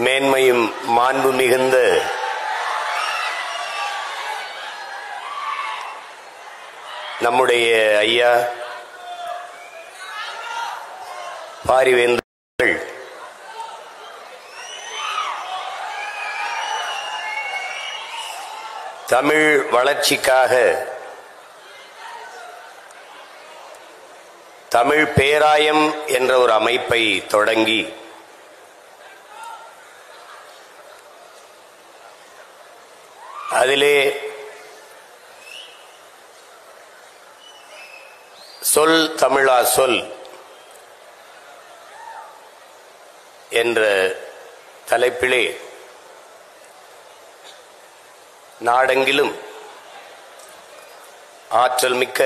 மேன்மையும் மாண்பு மிகுந்த நம்முடைய ஐயா பாரிவேந்தர்கள் தமிழ் வளர்ச்சிக்காக தமிழ் பேராயம் என்ற ஒரு அமைப்பை தொடங்கி அதிலே சொல் தமிழா சொல் என்ற தலைப்பிலே நாடெங்கிலும் ஆற்றல் மிக்க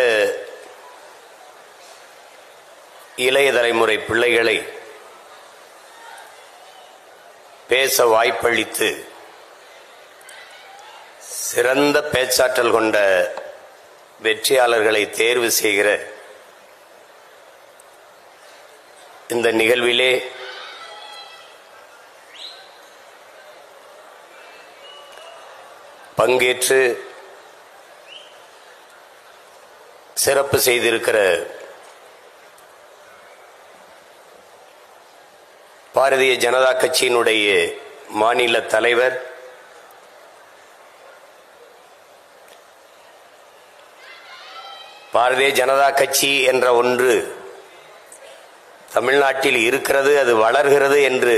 இளைய தலைமுறை பிள்ளைகளை பேச வாய்ப்பளித்து சிறந்த பேச்சாற்றல் கொண்ட வெற்றியாளர்களை தேர்வு செய்கிற இந்த நிகழ்விலே பங்கேற்று சிறப்பு செய்திருக்கிற பாரதிய ஜனதா கட்சியினுடைய மாநில தலைவர் பாரதிய ஜனதா கட்சி என்ற ஒன்று தமிழ்நாட்டில் இருக்கிறது, அது வளர்கிறது என்று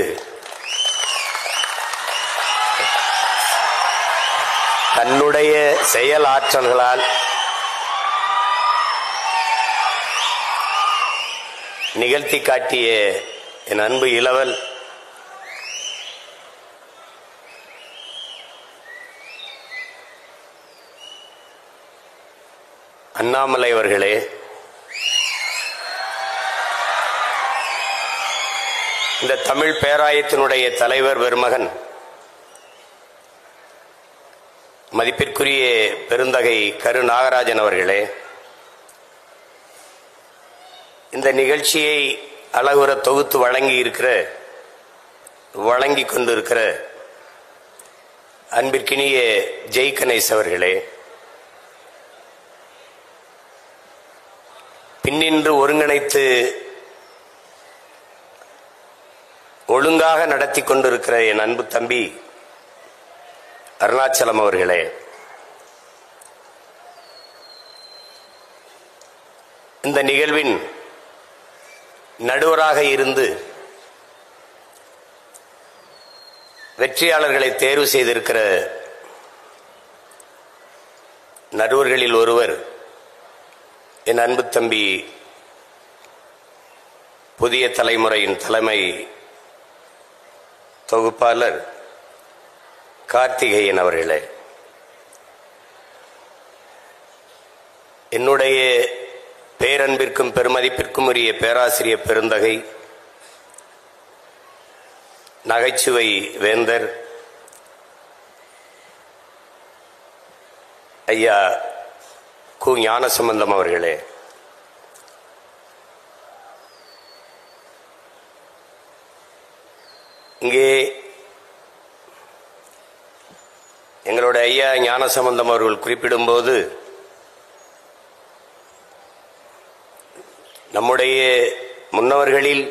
தன்னுடைய செயல் ஆற்றல்களால் நிகழ்த்தி காட்டிய என் அன்பு இளவல் அண்ணாமலை அவர்களே, இந்த தமிழ் பேராயத்தினுடைய தலைவர் பெருமகன் மதிப்பிற்குரிய பெருந்தகை கரு நாகராஜன் அவர்களே, இந்த நிகழ்ச்சியை அழகுற தொகுத்து வழங்கி கொண்டிருக்கிற அன்பிற்கினிய ஜெய் கணேஷ் அவர்களே, பின்னின்று ஒருங்கிணைத்து ஒழுங்காக நடத்தி கொண்டிருக்கிற என் அன்பு தம்பி அருணாச்சலம் அவர்களே, இந்த நிகழ்வின் நடுவராக இருந்து வெற்றியாளர்களை தேர்வு செய்திருக்கிற நடுவர்களில் ஒருவர் என் அன்பு தம்பி புதிய தலைமுறையின் தலைமை தொகுப்பாளர் கார்த்திகேயன் அவர்களே, என்னுடைய பேரன்பிற்கும் பெருமதிப்பிற்கும் உரிய பேராசிரியர் பெருந்தகை நகைச்சுவை வேந்தர் ஐயா கு ஞானசம்பந்தம் அவர்களே, இங்கே எங்களுடைய ஐயா ஞானசம்பந்தம் அவர்கள் குறிப்பிடும்போது நம்முடைய முன்னவர்களில்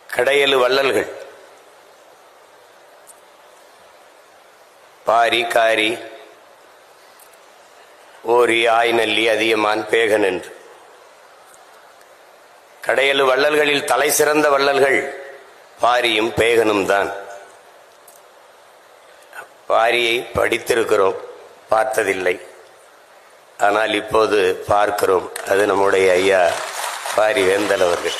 கடையலு வள்ளல்கள் பாரி காரி ஓரி ஆய்நல்லி அதியமான் பேகன் என்று கடையலு வள்ளல்களில் தலை சிறந்த வள்ளல்கள் பாரியும் பேகனும் தான். பாரியை படித்திருக்கிறோம், பார்த்ததில்லை, ஆனால் இப்போது பார்க்கிறோம். அது நம்முடைய ஐயா பாரிவேந்தர் அவர்கள்.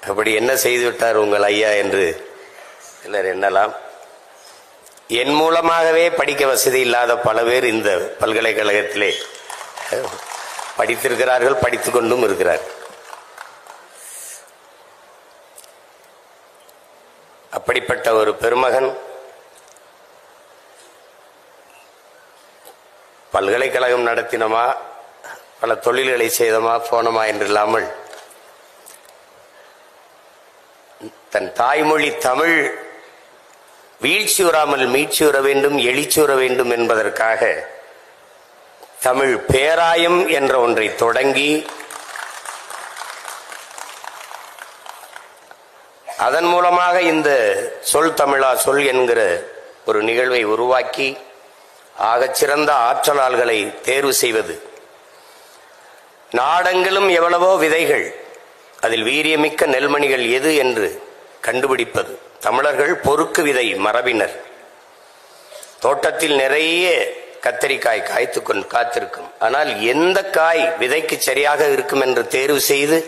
அப்படி என்ன செய்துவிட்டார் உங்கள் ஐயா என்று சிலர் எண்ணலாம். என் மூலமாகவே படிக்க வசதி இல்லாத பல பேர் இந்த பல்கலைக்கழகத்திலே படித்திருக்கிறார்கள், படித்துக் கொண்டும் இருக்கிறார். அப்படிப்பட்ட ஒரு பெருமகன் பல்கலைக்கழகம் நடத்தினோமா, பல தொழில்களை செய்தோமா போனோமா என்று இல்லாமல் தன் தாய்மொழி தமிழ் வீழ்ச்சியுறாமல் மீட்சியுற வேண்டும், எழுச்சியுற வேண்டும் என்பதற்காக தமிழ் பேராயம் என்ற ஒன்றை தொடங்கி அதன் மூலமாக இந்த சொல் தமிழா சொல் என்கிற ஒரு நிகழ்வை உருவாக்கி ஆகச்சிறந்த ஆற்றலாளர்களை தேர்வு செய்வது. நாடெங்கிலும் எவ்வளவோ விதைகள், அதில் வீரியமிக்க நெல்மணிகள் எது என்று கண்டுபிடிப்பது. தமிழர்கள் பொறுக்கு விதை மரபினர். தோட்டத்தில் நிறைய கத்தரிக்காய் காய்த்துக்கொண்டு காத்திருக்கும். ஆனால் எந்த காய் விதைக்கு சரியாக இருக்கும் என்று தேர்வு செய்து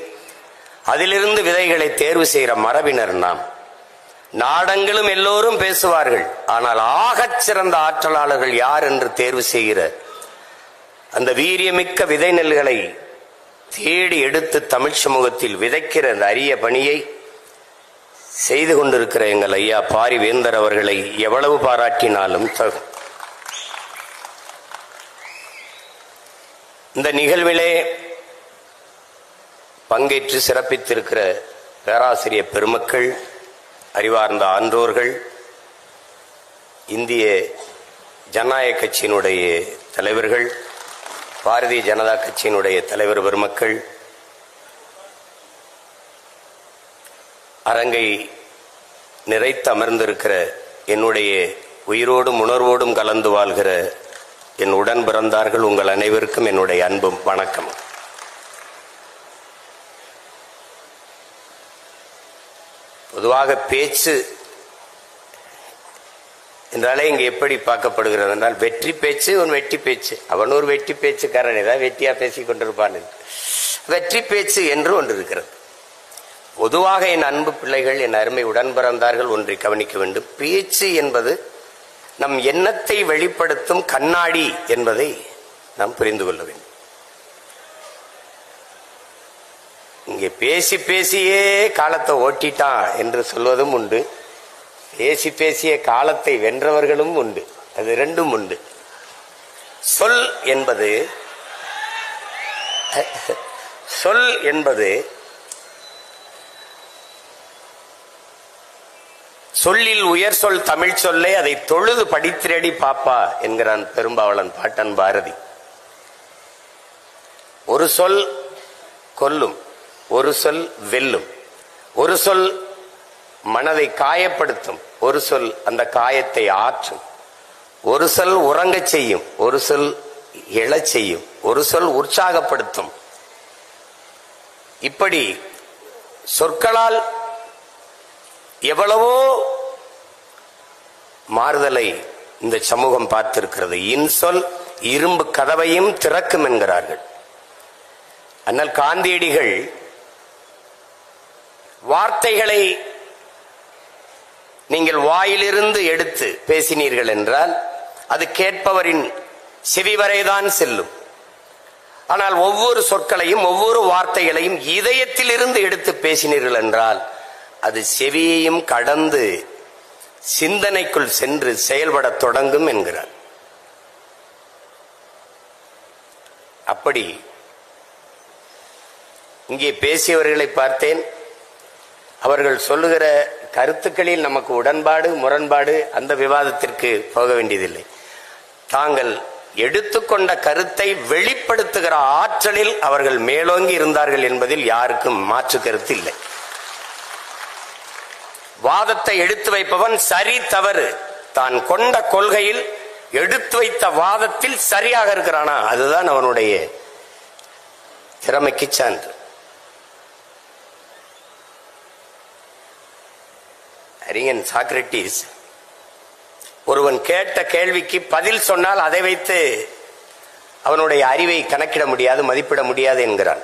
அதிலிருந்து விதைகளை தேர்வு செய்கிற மரபினர் நாம். நாடெங்கிலும் எல்லோரும் பேசுவார்கள், ஆனால் ஆகச் சிறந்த ஆற்றலாளர்கள் யார் என்று தேர்வு செய்கிற அந்த வீரியமிக்க விதை நெல்களை தேடி எடுத்து தமிழ் சமூகத்தில் விதைக்கிற அந்த அரிய பணியை செய்து கொண்டிருக்கிற எங்கள் ஐயா பாரிவேந்தர் அவர்களை எவ்வளவு பாராட்டினாலும் தகும். இந்த நிகழ்விலே பங்கேற்று சிறப்பித்திருக்கிற பேராசிரியர் பெருமக்கள், அறிவார்ந்த ஆன்றோர்கள், இந்திய ஜனநாயக கட்சியினுடைய தலைவர்கள், பாரதிய ஜனதா கட்சியினுடைய தலைவர் பெருமக்கள், அரங்கை நிறைத்து அமர்ந்திருக்கிற என்னுடைய உயிரோடும் உணர்வோடும் கலந்து வாழ்கிற என் உடன் பிறந்தார்கள், உங்கள் அனைவருக்கும் என்னுடைய அன்பும் வணக்கம். பொதுவாக பேச்சு என்றாலே இங்கு எப்படி பார்க்கப்படுகிறது என்றால், வெற்றி பேச்சு ஒரு வெட்டி பேச்சு, அவன் ஒரு வெட்டி பேச்சுக்காரன், ஏதாவது வெட்டியா பேசிக் கொண்டிருப்பான். வெற்றி பேச்சு என்று ஒன்று இருக்கிறது. பொதுவாக என் அன்பு பிள்ளைகள், என் அருமை உடன் பிறந்தார்கள், ஒன்றை கவனிக்க வேண்டும். பேச்சு என்பது நம் எண்ணத்தை வெளிப்படுத்தும் கண்ணாடி என்பதை நாம் புரிந்து கொள்ள வேண்டும். இங்கே பேசி பேசியே காலத்தை ஓட்டிட்டான் என்று சொல்வதும் உண்டு, பேசி பேசிய காலத்தை வென்றவர்களும் உண்டு. அது ரெண்டும் உண்டு. சொல் என்பது சொல்லில் உயர் சொல் தமிழ் சொல்லை, அதை தொழுது படித்திரடி பாப்பா என்கிறான் பெரும்பாவளன் பாட்டன் பாரதி. ஒரு சொல் கொல்லும், ஒரு சொல் வெல்லும், ஒரு சொல் மனதை காயப்படுத்தும், ஒரு சொல் அந்த காயத்தை ஆற்றும், ஒரு சொல் உறங்கச் செய்யும், ஒரு சொல் எழச் செய்யும், ஒரு சொல் உற்சாகப்படுத்தும். இப்படி சொற்களால் எவ்வளவோ மாறுதலை இந்த சமூகம் பார்த்திருக்கிறது. இன்சொல் இரும்பு கதவையும் திறக்கும் என்கிறார்கள். ஆனால் காந்தியடிகள் வார்த்தைகளை நீங்கள் வாயிலிருந்து எடுத்து பேசினீர்கள் என்றால் அது கேட்பவரின் செவி வரைதான் செல்லும். ஆனால் ஒவ்வொரு சொற்களையும் ஒவ்வொரு வார்த்தைகளையும் இதயத்தில் இருந்து எடுத்து பேசினீர்கள் என்றால் அது செவியையும் கடந்து சிந்தனைக்குள் சென்று செயல்பட தொடங்கும் என்கிறார். அப்படி இங்கே பேசியவர்களை பார்த்தேன். அவர்கள் சொல்லுகிற கருத்துக்களில் நமக்கு உடன்பாடு முரண்பாடு அந்த விவாதத்திற்கு போக வேண்டியதில்லை. தாங்கள் எடுத்துக்கொண்ட கருத்தை வெளிப்படுத்துகிற ஆற்றலில் அவர்கள் மேலோங்கி இருந்தார்கள் என்பதில் யாருக்கும் மாற்று கருத்து இல்லை. வாதத்தை எடுத்து வைப்பவன் சரி தவறு தான் கொண்ட கொள்கையில் எடுத்து வைத்த வாதத்தில் சரியாக இருக்கிறானா, அதுதான் அவனுடைய திறமைக்கு சான்று. அறிஞன் சாக்ரட்டிஸ் ஒருவன் கேட்ட கேள்விக்கு பதில் சொன்னால் அதை வைத்து அவனுடைய அறிவை கணக்கிட முடியாது, மதிப்பிட முடியாது என்கிறான்.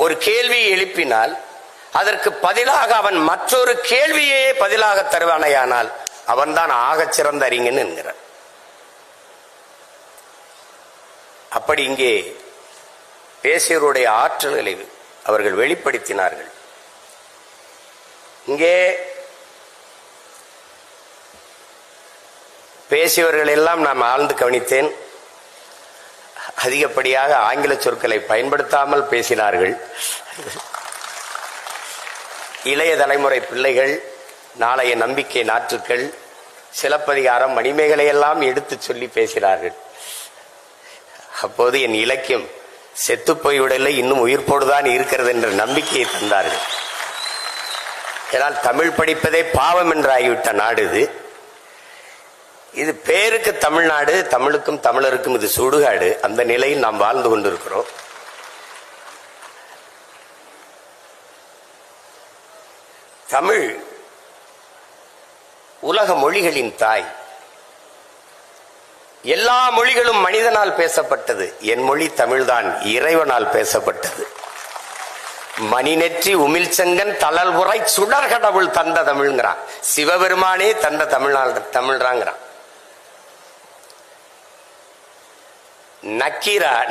ஒரு கேள்வியை எழுப்பினால் அதற்கு பதிலாக அவன் மற்றொரு கேள்வியே பதிலாக தருவானையானால் அவன்தான் ஆகச் சிறந்த அறிஞன் என்கிறான். அப்படி இங்கே பேசியவருடைய ஆற்றல்களை அவர்கள் வெளிப்படுத்தினார்கள். இங்கே பேசியவர்கள் எல்லாம் நாம் ஆழ்ந்து கவனித்தேன். அதிகப்படியாக ஆங்கில சொற்களை பயன்படுத்தாமல் பேசினார்கள். இளைய தலைமுறை பிள்ளைகள், நாளைய நம்பிக்கை நாற்றுக்கள், சிலப்பதிகாரம், மணிமேகலை எல்லாம் எடுத்து சொல்லி பேசுகிறார்கள். அப்போது என் இலக்கியம் செத்து போய்விடலை, இன்னும் உயிர்ப்போடுதான் இருக்கிறது என்ற நம்பிக்கையை தந்தார்கள். ஏனால் தமிழ் படிப்பதே பாவம் என்று ஆகிவிட்ட நாடு இது. இது பேருக்கு தமிழ்நாடு, தமிழுக்கும் தமிழருக்கும் இது சுடுகாடு. அந்த நிலையில் நாம் வாழ்ந்து கொண்டிருக்கிறோம். தமிழ் உலக மொழிகளின் தாய். எல்லா மொழிகளும் மனிதனால் பேசப்பட்டது. என் மொழி தமிழ்தான் இறைவனால் பேசப்பட்டது. மணிநெற்றி உமிழ்ச்செங்கன் தளல்புரை சுடர் கடவுள் தந்த தமிழ்ங்கிறான். சிவபெருமானே தந்த தமிழ்றாங்கிறான்.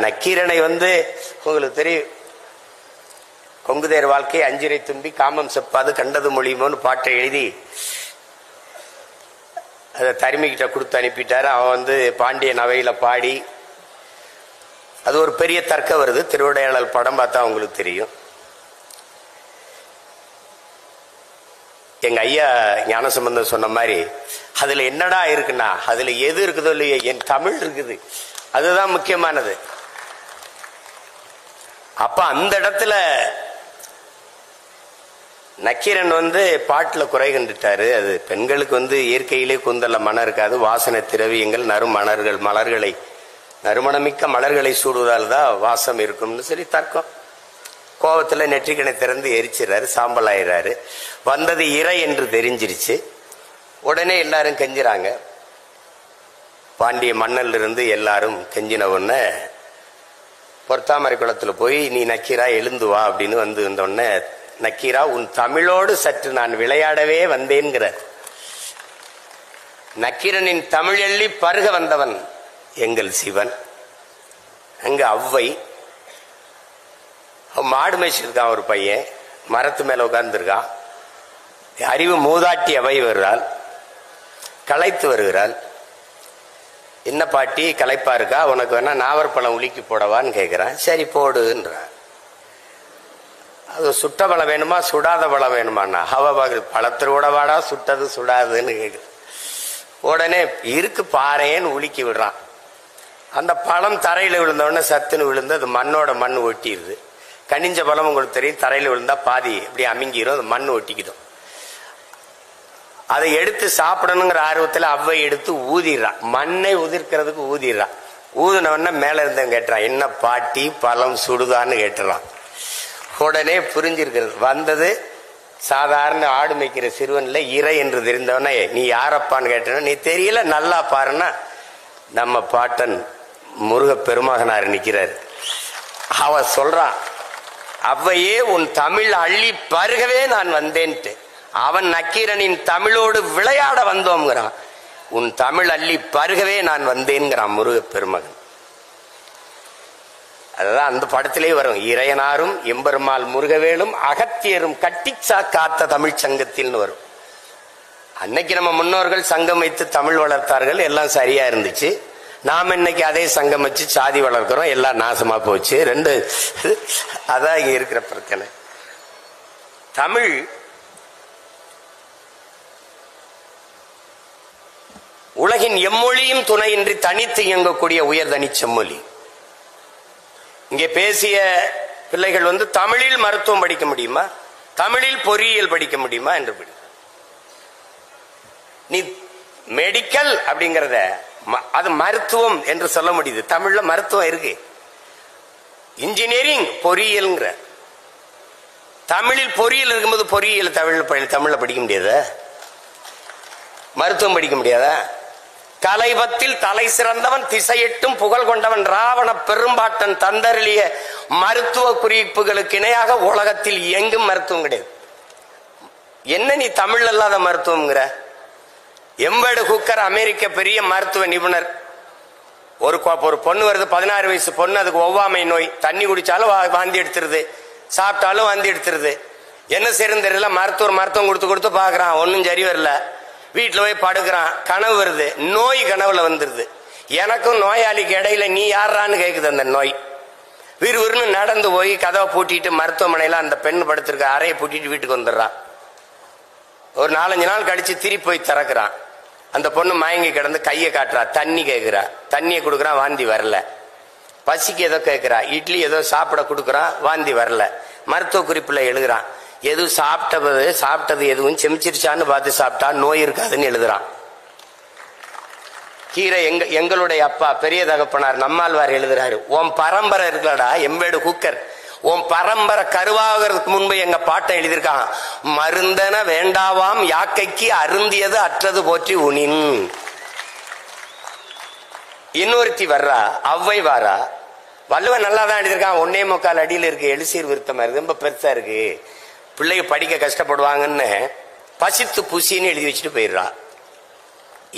நக்கீரனை உங்களுக்கு தெரியும், கொங்குதேர் வாழ்க்கை அஞ்சிரை தும்பி காமம் செப்பாது கண்டது மொழியுமோன்னு பாட்டை எழுதி அதை தருமிகிட்ட கொடுத்து அனுப்பிட்டாரு. அவன் பாண்டியன் அவையில பாடி, அது ஒரு பெரிய தர்க்கம் வருது. திருவிடையாளர் படம் பார்த்தா உங்களுக்கு தெரியும். எங்க ஐயா ஞானசம்பந்தம் சொன்ன மாதிரி அதுல என்னடா இருக்குன்னா, அதுல எது இருக்குதோ இல்லையோ என் தமிழ் இருக்குது, அதுதான் முக்கியமானது. அப்ப அந்த இடத்துல நக்கீரன் பாட்டுல குறை கண்டுட்டாரு. அது பெண்களுக்கு இயற்கையிலே கூந்தல்ல மனம் இருக்காது, வாசனை திரவியங்கள் நறுமணமிக்க மலர்களை சூடுவதால் தான் வாசம் இருக்கும்னு சொல்லி தர்க்கம். கோபத்துல நெற்றிக்கணை திறந்து எரிச்சிடறாரு, சாம்பல் ஆயிடுறாரு. வந்தது இறை என்று தெரிஞ்சிருச்சு. உடனே எல்லாரும் கெஞ்சுறாங்க. பாண்டிய மன்னல்ல இருந்து எல்லாரும் கெஞ்சின உடனே பொற்தாமரை குளத்துல போய் நீ நக்கீரா எழுந்து வா அப்படின்னு வந்தோடனே, நக்கீரா உன் தமிழோடு சற்று நான் விளையாடவே வந்தேன்கிறார். நக்கீரனின் தமிழ் எள்ளி பருக வந்தவன் எங்கள் சிவன். அங்க அவ்வை மாடு மேய்ச்சிருக்கான். ஒரு பையன் மரத்து மேல உட்கார்ந்துருக்கான். அறிவு மூதாட்டி அவை வருகிறாள், களைத்து வருகிறாள். என்ன பாட்டி களைப்பா இருக்கா, உனக்கு வேணா நாவற்பழம் உலுக்கி போடவான்னு கேட்கிறான். சரி போடுன்றான். அது சுட்ட பழம் வேணுமா சுடாத பழம் வேணுமாண்ணா, பழத்திலோட வாடா சுட்டது சுடாதுன்னு கேட்குது. உடனே இருக்கு பாறேன்னு உலுக்கி விடுறான். அந்த பழம் தரையில விழுந்தோடனே சத்துன்னு விழுந்து அது மண்ணோட மண் ஒட்டிடுது. கனிஞ்ச பழம் உங்களுக்கு தெரியும், தரையில விழுந்தா பாதி இப்படி அமுங்கிரும், அது மண் ஒட்டிக்கிடும். அதை எடுத்து சாப்பிடணுங்கிற ஆர்வத்தில் அவ்வை எடுத்து ஊதிடுறான். மண்ணை உதிர்க்கிறதுக்கு ஊதிடுறான். ஊதினவன மேல இருந்தவன் கேட்டுறான், என்ன பாட்டி பழம் சுடுதான்னு கேட்டுறான். உடனே புரிஞ்சிருக்கிறது. வந்தது சாதாரண ஆடு மேய்க்கிற சிறுவன்ல இறை என்று தெரிந்தவன, நீ யாரப்பான்னு கேட்டன, நீ தெரியல நல்லா பாருன்னா நம்ம பாட்டன் முருக பெருமகனார் நிக்கிறாரு. அவ சொல்றான், அவ்வையே உன் தமிழ் அள்ளி பருகவே நான் வந்தேன்ட்டு. அவன் நக்கீரனின் தமிழோடு விளையாட வந்தோம்ங்கிறான். உன் தமிழ் அள்ளி பருகவே நான் வந்தேன்கிறான் முருக பெருமகன். அதுதான் அந்த படத்திலே வரும். இறையனாரும் எம்பெருமாள் முருகவேலும் அகத்தியரும் கட்டிச்சா காத்த தமிழ் சங்கத்தில் வரும். அன்னைக்கு நம்ம முன்னோர்கள் சங்கம் வைத்து தமிழ் வளர்த்தார்கள், எல்லாம் சரியா இருந்துச்சு. நாம் இன்னைக்கு அதே சங்கம் வச்சு சாதி வளர்க்கிறோம், எல்லாம் நாசமா போச்சு. ரெண்டு அதான் இங்க இருக்கிற பிரச்சனை. தமிழ் உலகின் எம்மொழியும் துணையின்றி தனித்து இயங்கக்கூடிய உயர்தனி செம்மொழி. இங்கே பேசிய பிள்ளைகள் தமிழில் மருத்துவம் படிக்க முடியுமா, தமிழில் பொறியியல் படிக்க முடியுமா என்று நீ மெடிக்கல் அப்படிங்கறத அது மருத்துவம் என்று சொல்ல முடியுது. தமிழ்ல மருத்துவம் இருக்கு. இன்ஜினியரிங் பொறியியல், தமிழில் பொறியியல் இருக்கும்போது பொறியியல் தமிழ்ல படிக்க முடியாதா, மருத்துவம் படிக்க முடியாதா? கலைபத்தில் தலை சிறந்தவன் திசையெட்டும் புகழ் கொண்டவன் ராவண பெரும்பாட்டன் தந்தருளிய மருத்துவ குறிப்புகளுக்கு இணையாக உலகத்தில் எங்கும் மருத்துவம் கிடையாது. என்ன நீ தமிழ் அல்லாத மருத்துவம்ங்கிற? எம்பேடு குக்கர் அமெரிக்க பெரிய மருத்துவ நிபுணர். ஒரு பொண்ணு வருது, 16 வயசு பொண்ணு, அதுக்கு ஒவ்வாமை நோய். தண்ணி குடிச்சாலும் வாந்தி எடுத்துருது, சாப்பிட்டாலும் வாந்தி எடுத்துருது. என்ன செய்யறது தெரியல. மருத்துவம் கொடுத்து பாக்குறான், ஒன்னும் சரி வரல. வீட்டுல போய் படுக்கிறான், கனவு வருது, நோய் கனவுல வந்துருது. எனக்கும் நோயாளிக்கு இடையில நீ யாரான்னு கேக்குது அந்த நோய். விறுவிறுன்னு நடந்து போய் கதவை பூட்டிட்டு மருத்துவமனையில அந்த பெண் படுத்திருக்க அறையை பூட்டிட்டு வீட்டுக்கு வந்துடுறான். ஒரு 4-5 நாள் கழிச்சு திருப்பி போய் திறக்கிறான். அந்த பொண்ணு மயங்கி கிடந்து கையை காட்டுறா, தண்ணி கேட்கிறா, தண்ணியை கொடுக்குறான், வாந்தி வரல. பசிக்கு ஏதோ கேட்கிறா, இட்லி ஏதோ சாப்பிட கொடுக்குறான், வாந்தி வரல. மருத்துவ குறிப்புல எழுதுறான், எது சாப்பிட்டது எதுவும் செமிச்சிருச்சான்னு பார்த்து சாப்பிட்டா நோய் இருக்காதுன்னு எழுதுறான். கீரை எங்களுடைய அப்பா பெரிய தகப்பனார் நம்மாழ்வார் எழுதுறாரு, உன் பரம்பரை இருக்கலடா எம்பேடு குக்கர், உன் பரம்பரை கருவாகிறதுக்கு முன்பு எங்க பாட்டை எழுதியிருக்கான், மருந்தன வேண்டாவாம் யாக்கைக்கு அருந்தியது அற்றது போற்றி உனின். இன்னொருத்தி வர்றா, அவ்வை வாரா, வள்ளுவன் நல்லா தான் எழுதியிருக்கான், 1.25 அடியில் இருக்கு, எழுசீர் விருத்தமா இருக்கு, ரொம்ப பெருசா இருக்கு, பிள்ளைங்க படிக்க கஷ்டப்படுவாங்கன்னு பசித்து புசின்னு எழுதி வச்சுட்டு போயிடுறா.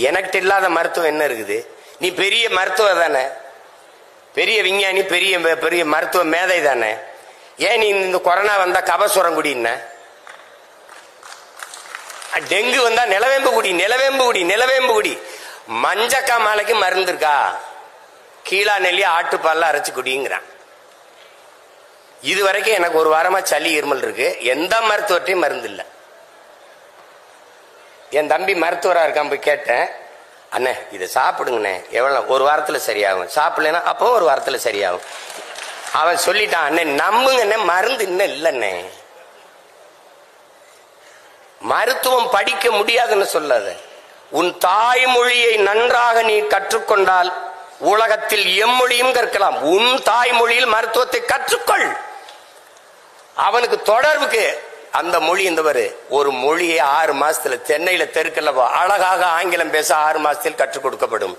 எனக்கு இல்லாத மருத்துவம் என்ன இருக்குது? நீ பெரிய மருத்துவ தானே, பெரிய விஞ்ஞானி, பெரிய பெரிய மருத்துவ மேதை தானே, ஏன் நீ இந்த கொரோனா வந்தா கபசுரம் குடின, டெங்கு வந்தா நிலவேம்பு குடி, நிலவேம்பு குடி, நிலவேம்பு குடி, மஞ்சக்கா மாலைக்கு மருந்து இருக்கா, கீழா நெல்லி ஆட்டுப்பால்லாம் அரைச்சு குடிங்கிறான். இது வரைக்கும் எனக்கு ஒரு வாரமா சளி இருமல் இருக்கு, எந்த மருத்துவத்தையும் மருந்து இல்லை. என் தம்பி மருத்துவரா இருக்கான், போய் கேட்டேன், அண்ணே இதை சாப்பிடுங்கண்ணே, எவ்வளவு, ஒரு வாரத்துல சரியாகும், சாப்பிடலன்னா அப்போ ஒரு வாரத்துல சரியாகும். அவன் சொல்லிட்டான், அண்ணே நம்புங்கண்ணே, மருந்து இன்னும் இல்லைண்ணே, மருத்துவம் படிக்க முடியாதுன்னு சொல்லாத, உன் தாய்மொழியை நன்றாக நீ கற்றுக்கொண்டால் உலகத்தில் எம்மொழியும் கற்கலாம். உன் தாய்மொழியில் மருத்துவத்தை கற்றுக்கொள். அவனுக்கு தொடர்புக்கு அந்த மொழி இந்த ஒரு மொழியை 6 மாசத்துல சென்னையில தெருக்கல்ல அழகாக ஆங்கிலம் பேச 6 மாசத்தில் கற்றுக் கொடுக்கப்படும்.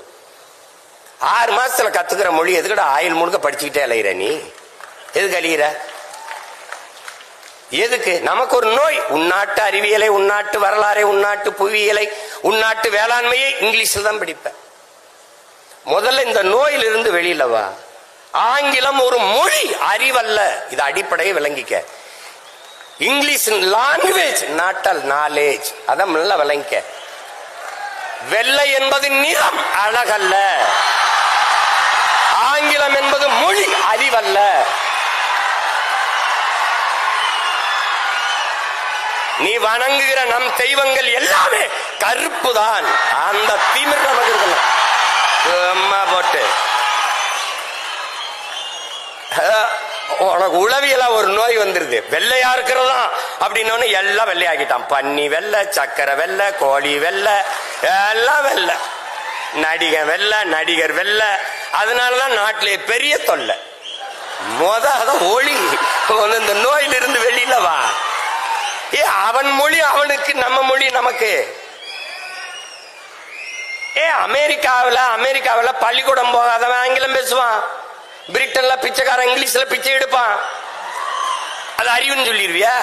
6 மாசத்துல கத்துக்கிற மொழி எதுக்கட ஆயுள் முழுக்க படிச்சுக்கிட்டே அலையிற, நீ எதுக்கு அழிகிற, எதுக்கு? நமக்கு ஒரு நோய், உள்நாட்டு அறிவியலை, உள்நாட்டு வரலாறை, உள்நாட்டு புவியியலை, உள்நாட்டு வேளாண்மையை இங்கிலீஷில் தான் படிப்ப. முதல்ல இந்த நோயிலிருந்து வெளியில வா. ஆங்கிலம் ஒரு மொழி, அறிவல்ல, இது அடிப்படையை விளங்கிக்க. இங்கிலீஷ் லாங்குவேஜ், நாட் நாலேஜ், அதான் நல்லா விளங்கிக்க. வெள்ளை என்பது நிறம், அழகல்ல. ஆங்கிலம் என்பது மொழி, அறிவல்ல. நீ வணங்குகிற நம் தெய்வங்கள் எல்லாமே கருப்பு தான். அந்த திமிர் நமக்கு இருக்கணும். அம்மா போட்டு உனக்கு உளவியலா ஒரு நோய் வந்துருது, வெள்ளையா இருக்கிறதா அப்படின்னு எல்லாம் வெள்ளையாக்கிட்டான். பன்னி வெள்ளை, சக்கரை வெள்ளை, கோழி வெள்ளை, எல்லாம் வெள்ளை, நடிகர் வெள்ளை, நடிகர் வெள்ளை. அதனாலதான் நாட்டிலே பெரிய தொல்லை. அதான் ஒளி, இந்த நோயிலிருந்து வெளியில வா. அவன் மொழி அவனுக்கு, நம்ம மொழி நமக்கு. அமெரிக்காவில் பள்ளிக்கூடம் போகாதவன் ஆங்கிலம் பேசுவான், பிரிட்டன்ல பிச்சைக்காரன் இங்கிலீஷ்ல பிச்சை எடுப்பான். அது அறிவுன்னு சொல்லிடுவியா?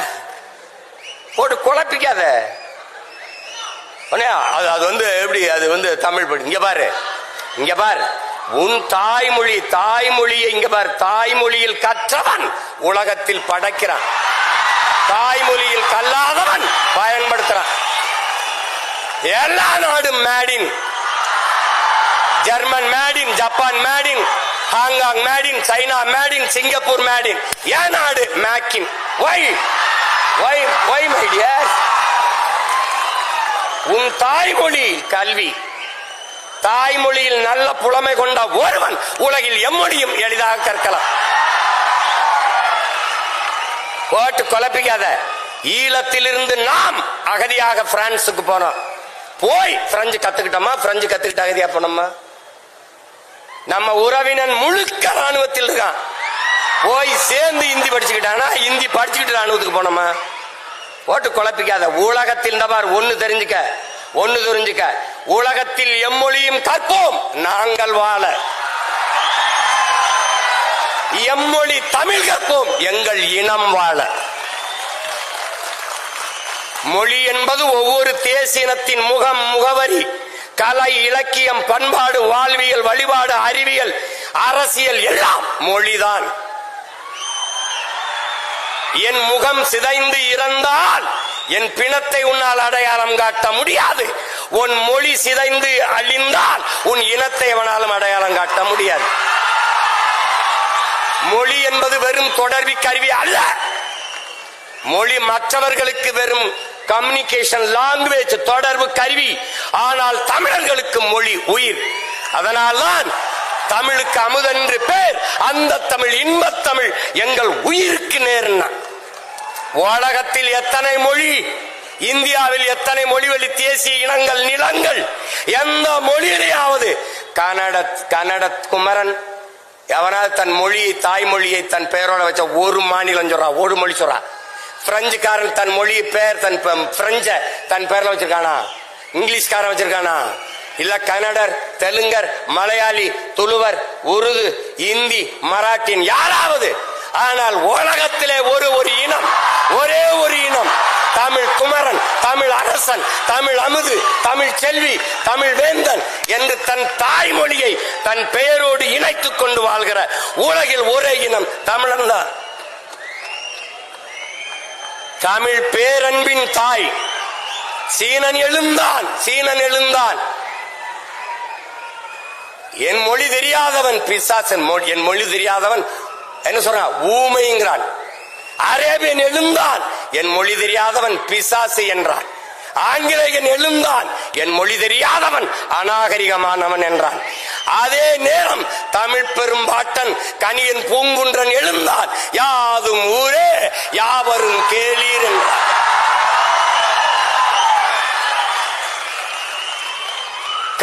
போட்டு குழப்பிக்காத. அது எப்படி, அது தமிழ் படி. இங்க பாரு, இங்க பாரு, உன் தாய்மொழி, தாய்மொழியை இங்க பாரு, தாய்மொழியில் கற்றவன் உலகத்தில் படைக்கிறான், தாய்மொழியில் கல்லாதவன் பயன்படுத்துறான். எல்லா நாடும் maiden, German maiden, Japan maiden, Hong Kong maiden, China maiden, Singapore maiden. ஏன் நாடு மேக்கின்? மை டியர், உன் தாய்மொழி கல்வி, தாய்மொழியில் நல்ல புலமை கொண்ட ஒருவன் உலகில் எம்மொழியும் எளிதாக கற்கலாம். போட்டு குழப்பிக்காத. ஈழத்திலிருந்து நாம் அகதியாக பிரான்சுக்கு போனோம், போய் பிரெஞ்சு கத்துக்கிட்டோமா? பிரெஞ்சு கத்துக்கிட்ட அகதியா போனோமா? நம்ம உறவினன் முழுக்க ராணுவத்தில் இருக்கான், போய் சேர்ந்து இந்தி படிச்சுக்கிட்டானா? இந்தி படிச்சுக்கிட்டு ராணுவத்துக்கு போனோமா? போட்டு குழப்பிக்காத. உலகத்தில் ஒன்னு தெரிஞ்சுக்க, ஒன்னு தெரிஞ்சுக்க, உலகத்தில் எம்மொழியும் கற்போம் நாங்கள் வாழ. எம்மொழி தமிழ் கற்போம் எங்கள் இனம் வாழ. மொழி என்பது ஒவ்வொரு தேசியத்தின் முகம், முகவரி, கலை, இலக்கியம், பண்பாடு, வாழ்வியல், வழிபாடு, அறிவியல், அரசியல் எல்லாம் மொழிதான். என் முகம் சிதைந்து இறந்தால் என் பிணத்தை உன்னால் அடையாளம் காட்ட முடியாது. உன் மொழி சிதைந்து அழிந்தால் உன் இனத்தை எவனாலும் அடையாளம் காட்ட முடியாது. மொழி என்பது வெறும் தொடர்பி கருவி அல்ல. மொழி மற்றவர்களுக்கு வெறும் கம்யூனிகேஷன் லாங்குவேஜ், தொடர்பு கருவி. ஆனால் தமிழர்களுக்கு மொழி உயிர். அதனால்தான் தமிழுக்கு அமுதென்று பேர். அந்த தமிழ் இன்பத் தமிழ் எங்கள் உயிருக்கு நேர்னா. உலகத்தில் எத்தனை மொழி, இந்தியாவில் எத்தனை மொழிவழி தேசிய இனங்கள் நிலங்கள், எந்த மொழியிலேயாவது கன்னட குமரன் எவனாவது தன் மொழியை தாய்மொழியை தன் பெயரோட வச்ச ஒரு மாநிலம் சொல்றான், ஒரு மொழி சொல்றான். பிரெஞ்சுக்காரன் தன் மொழி பெயர் தன் பிரெஞ்ச தன் பெயர்ல வச்சிருக்கானா? இங்கிலீஷ்காரன் வச்சிருக்கானா? இல்ல கன்னடர், தெலுங்கர், மலையாளி, துளுவர், உருது, இந்தி, மராட்டின் யாராவது? ஆனால் உலகத்திலே ஒரு இனம், ஒரே ஒரு இனம், தமிழ் குமரன், தமிழ் அரசன், தமிழ் அமுது, தமிழ் செல்வி, தமிழ் வேந்தன் என்று தன் தாய்மொழியை தன் பெயரோடு இணைத்துக் கொண்டு வாழ்கிற உலகில் ஒரே இனம் தமிழன் தான். தமிழ் பேரன்பின் தாய். சீனன் எழுந்தான். என் மொழி தெரியாதவன் பிசாசன். என் மொழி தெரியாதவன் என்ன சொல்றான்? ஊமைங்கிறான். அரேபியன் எழுந்தான், என் மொழி தெரியாதவன் பிசாசு என்றான். ஆங்கிலேயன் எழுந்தான், என் மொழி தெரியாதவன் அநாகரிகமானவன் என்றான். அதே நேரம் தமிழ் பெரும்பாட்டன் கனியன் பூங்குன்றன் எழுந்தான், யாதும் ஊரே யாவரும் கேளீர் என்றான்.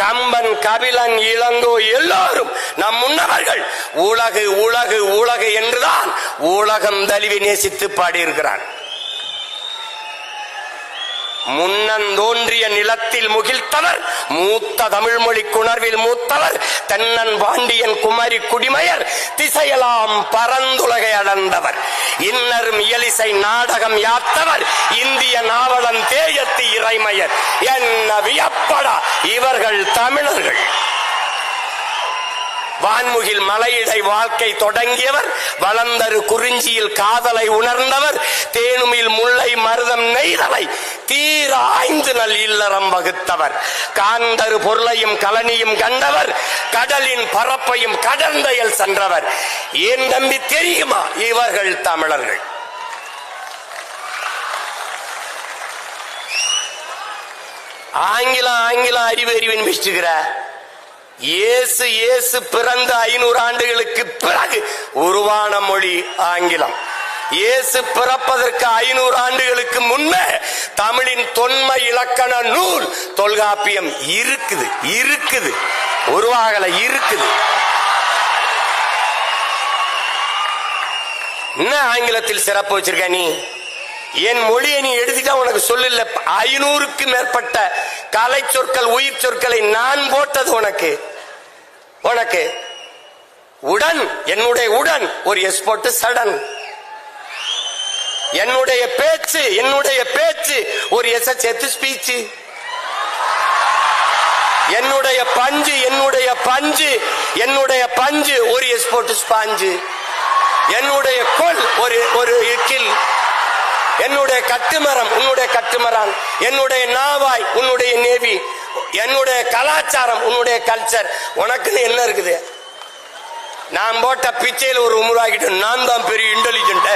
கம்பன், கபிலன், இளங்கோ எல்லாரும் நம் முன்னவர்கள் உலகு உலகு உலகு என்றுதான் உலகம் தழுவி நேசித்து பாடியிருக்கிறான். முன்னந்தோன்றிய நிலத்தில் முகிழ்த்தவர், மூத்த தமிழ் மொழி குணர்வில் மூத்தவர், தென்னன் பாண்டியன் குமரி குடிமையர், திசையெல்லாம் பரந்துலகை அடர்ந்தவர், இன்னரும் இயலிசை நாடகம் யாத்தவர், இந்திய நாவலன் தேயத்து இறைமையர். என்ன வியப்படா இவர்கள் தமிழர்கள். வான்முகில் மலையிடை வாழ்க்கை தொடங்கியவர், வளர்ந்தரு குறிஞ்சியில் காதலை உணர்ந்தவர், தேனுமில் முல்லை மருதம் நெய்தலை தீர ஆய்ந்து நல் இல்லறம் வகுத்தவர், காந்தரு பொருளையும் கலனியும் கண்டவர், கடலின் பரப்பையும் கடந்தையில் சென்றவர். ஏன் நம்பி தெரியுமா இவர்கள் தமிழர்கள்? ஆங்கிலம் அறிவின் மிஸ்டுகிற இயேசு பிறந்த 500 ஆண்டுகளுக்கு பிறகு உருவான மொழி ஆங்கிலம். இயேசு பிறப்பதற்கு 500 ஆண்டுகளுக்கு முன்பே தமிழின் தொன்மை இலக்கண நூல் தொல்காப்பியம் இருக்குது, உருவாகல இருக்குது. என்ன ஆங்கிலத்தில் சிறப்பு வச்சிருக்க நீ? என் மொழியை நீ எடுத்துட்டா உனக்கு சொல்லல. 500க்கு மேற்பட்ட கலை சொற்கள், உயிர் சொற்களை நான் போட்டது உனக்கு. உடன், என்னுடைய உடன் ஒரு எஸ் போட்டு சடன். என்னுடைய பேச்சு ஒரு எஸ் சேர்த்து ஸ்பீச். என்னுடைய பஞ்சு ஒரு எஸ் போட்டு ஸ்பாஞ்சு. என்னுடைய கொல் ஒரு இக்கில். என்னுடைய கட்டுமரம் உன்னுடைய கட்டுமரான். என்னுடைய நாவாய் உன்னுடைய நேவி. என்னுடைய கலாச்சாரம் உன்னுடைய கல்ச்சர். உனக்குன்னு என்ன இருக்குது? நான் போட்ட பிச்சையில் ஒரு உமுறாகிட்டு நான் தான் பெரிய இன்டெலிஜென்ட்.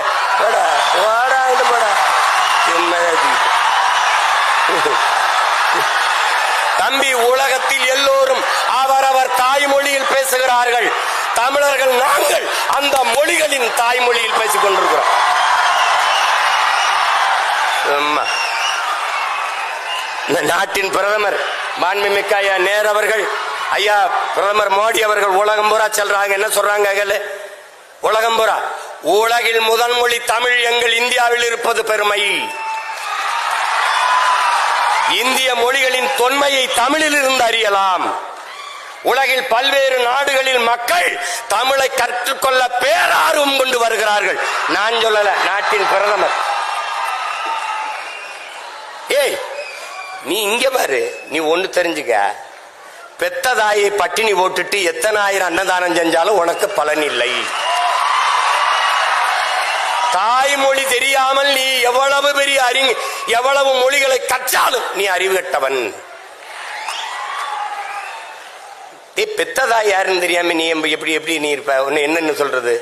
தம்பி, உலகத்தில் எல்லோரும் அவரவர் தாய்மொழியில் பேசுகிறார்கள். தமிழர்கள் நாங்கள் அந்த மொழிகளின் தாய்மொழியில் பேசிக் கொண்டிருக்கிறோம். இந்த நாட்டின் பிரதமர் மாண்புமிக்க ஐயா நேரு அவர்கள், ஐயா பிரதமர் மோடி அவர்கள் உலகம் பூரா செல்றாங்க. என்ன சொல்றாங்க? உலகம் பூரா உலகில் முதல் மொழி தமிழ் எங்கள் இந்தியாவில் இருப்பது பெருமை. இந்திய மொழிகளின் தொன்மையை தமிழில் இருந்து அறியலாம். உலகில் பல்வேறு நாடுகளில் மக்கள் தமிழை கற்றுக்கொள்ள பேரார்வம் கொண்டு வருகிறார்கள். நான் சொல்லல, நாட்டின் பிரதமர். ஏய், நீ இங்க பாரு, நீ ஒண்ணு தெரிஞ்சுக்க. பெத்த தாயை பட்டினி போட்டுட்டு எத்தனை ஆயிரம் அன்னதானம் செஞ்சாலும் உனக்கு பலன் இல்லை. தாய்மொழி தெரியாமல் நீ எவ்வளவு பெரிய எவ்வளவு மொழிகளை கற்றாலும் நீ அறிவு கட்டவன். பெத்த தாய் யாருன்னு தெரியாம நீ எப்படி நீ இருப்ப? என்னன்னு சொல்றது?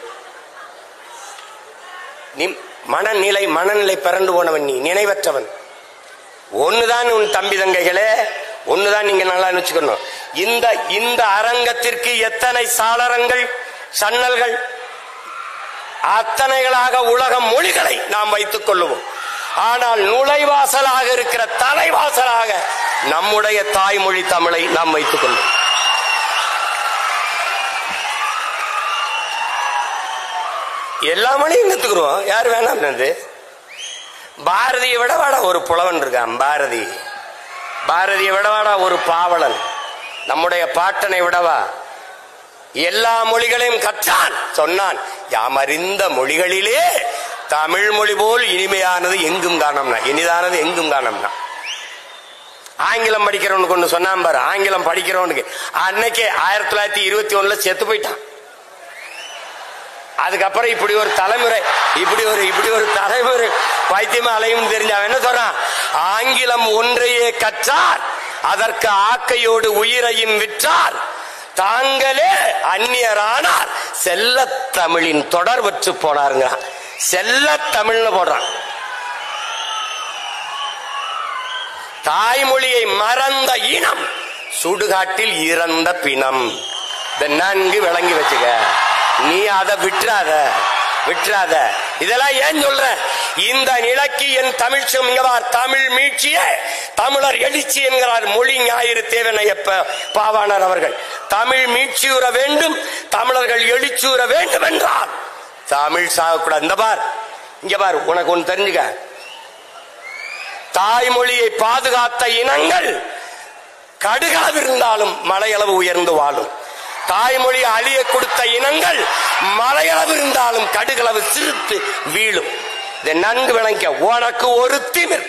நீ மனநிலை பிறண்டு போனவன், நீ நினைவற்றவன். ஒண்ணுதான் உன் தம்பி தங்கைகளே, ஒண்ணுதான் நீங்க நல்லா நினைச்சுக்கணும். இந்த அரங்கத்திற்கு எத்தனை சாளரங்கள் சன்னல்கள், அத்தனைகளாக உலக மொழிகளை நாம் வைத்துக் கொள்ளுவோம். ஆனால் நுழைவாசலாக இருக்கிற தலைவாசலாக நம்முடைய தாய்மொழி தமிழை நாம் வைத்துக் கொள்வோம். எல்லா மொழியும் கத்துக்கிறோம், யார் வேணாம். பாரதியை விடவாடா ஒரு புலவன் இருக்கான், பாரதியை விடவாடா ஒரு பாவலன், நம்முடைய பாட்டனை விடவா எல்லா மொழிகளையும் கற்றான். சொன்னான், யாம் அறிந்த மொழிகளிலே தமிழ் மொழி போல் இனிமையானது எங்கும் காணோம்னா, இனிதானது எங்கும் காணோம்னா. ஆங்கிலம் படிக்கிறவனுக்கு ஒண்ணு சொன்னான் பாரு, ஆங்கிலம் படிக்கிறவனுக்கு அன்னைக்கே 1921 செத்து போயிட்டான். அதுக்கப்புறம் இப்படி ஒரு தலைமுறை பைத்தியமா அலையும் தெரிஞ்சவன் என்ன சொல்றான், ஆங்கிலம் ஒன்றையே கற்றார், அதற்கு ஆக்கையோடு உயிரையும் விற்றார், தாங்களே அந்நியரானார், செல்ல தமிழின் தொடர் வச்சு போனாருங்க. செல்ல தமிழ்னு போடுறான். தாய்மொழியை மறந்த இனம் சுடுகாட்டில் இறந்த பிணம். நன்கு விளங்கி வச்சுக்க, நீ அதை விட்டுறாத. இதெல்லாம் ஏன் சொல்ற, இந்த நிலைக்கு என் தமிழ் தமிழ் மீட்சியே தமிழர் எழுச்சி என்கிறார் மொழி ஞாயிறு தேவனையப்ப பாவாணர் அவர்கள். தமிழ் மீட்சியுற வேண்டும், தமிழர்கள் எழுச்சியுற வேண்டும் என்றார். தமிழ் சாகக்கூடாது. இங்க பார், உனக்கு ஒன்று தெரிஞ்சுக்க, தாய்மொழியை பாதுகாத்த இனங்கள் கடுகளவு இருந்தாலும் மலையளவு உயர்ந்து வாழும். தாய்மொழி அழிய கொடுத்த இனங்கள் மலையளவு இருந்தாலும் கடுகளவு சிரித்து வீழும். இதை நன்கு விளங்க. உனக்கு ஒரு திமிர்,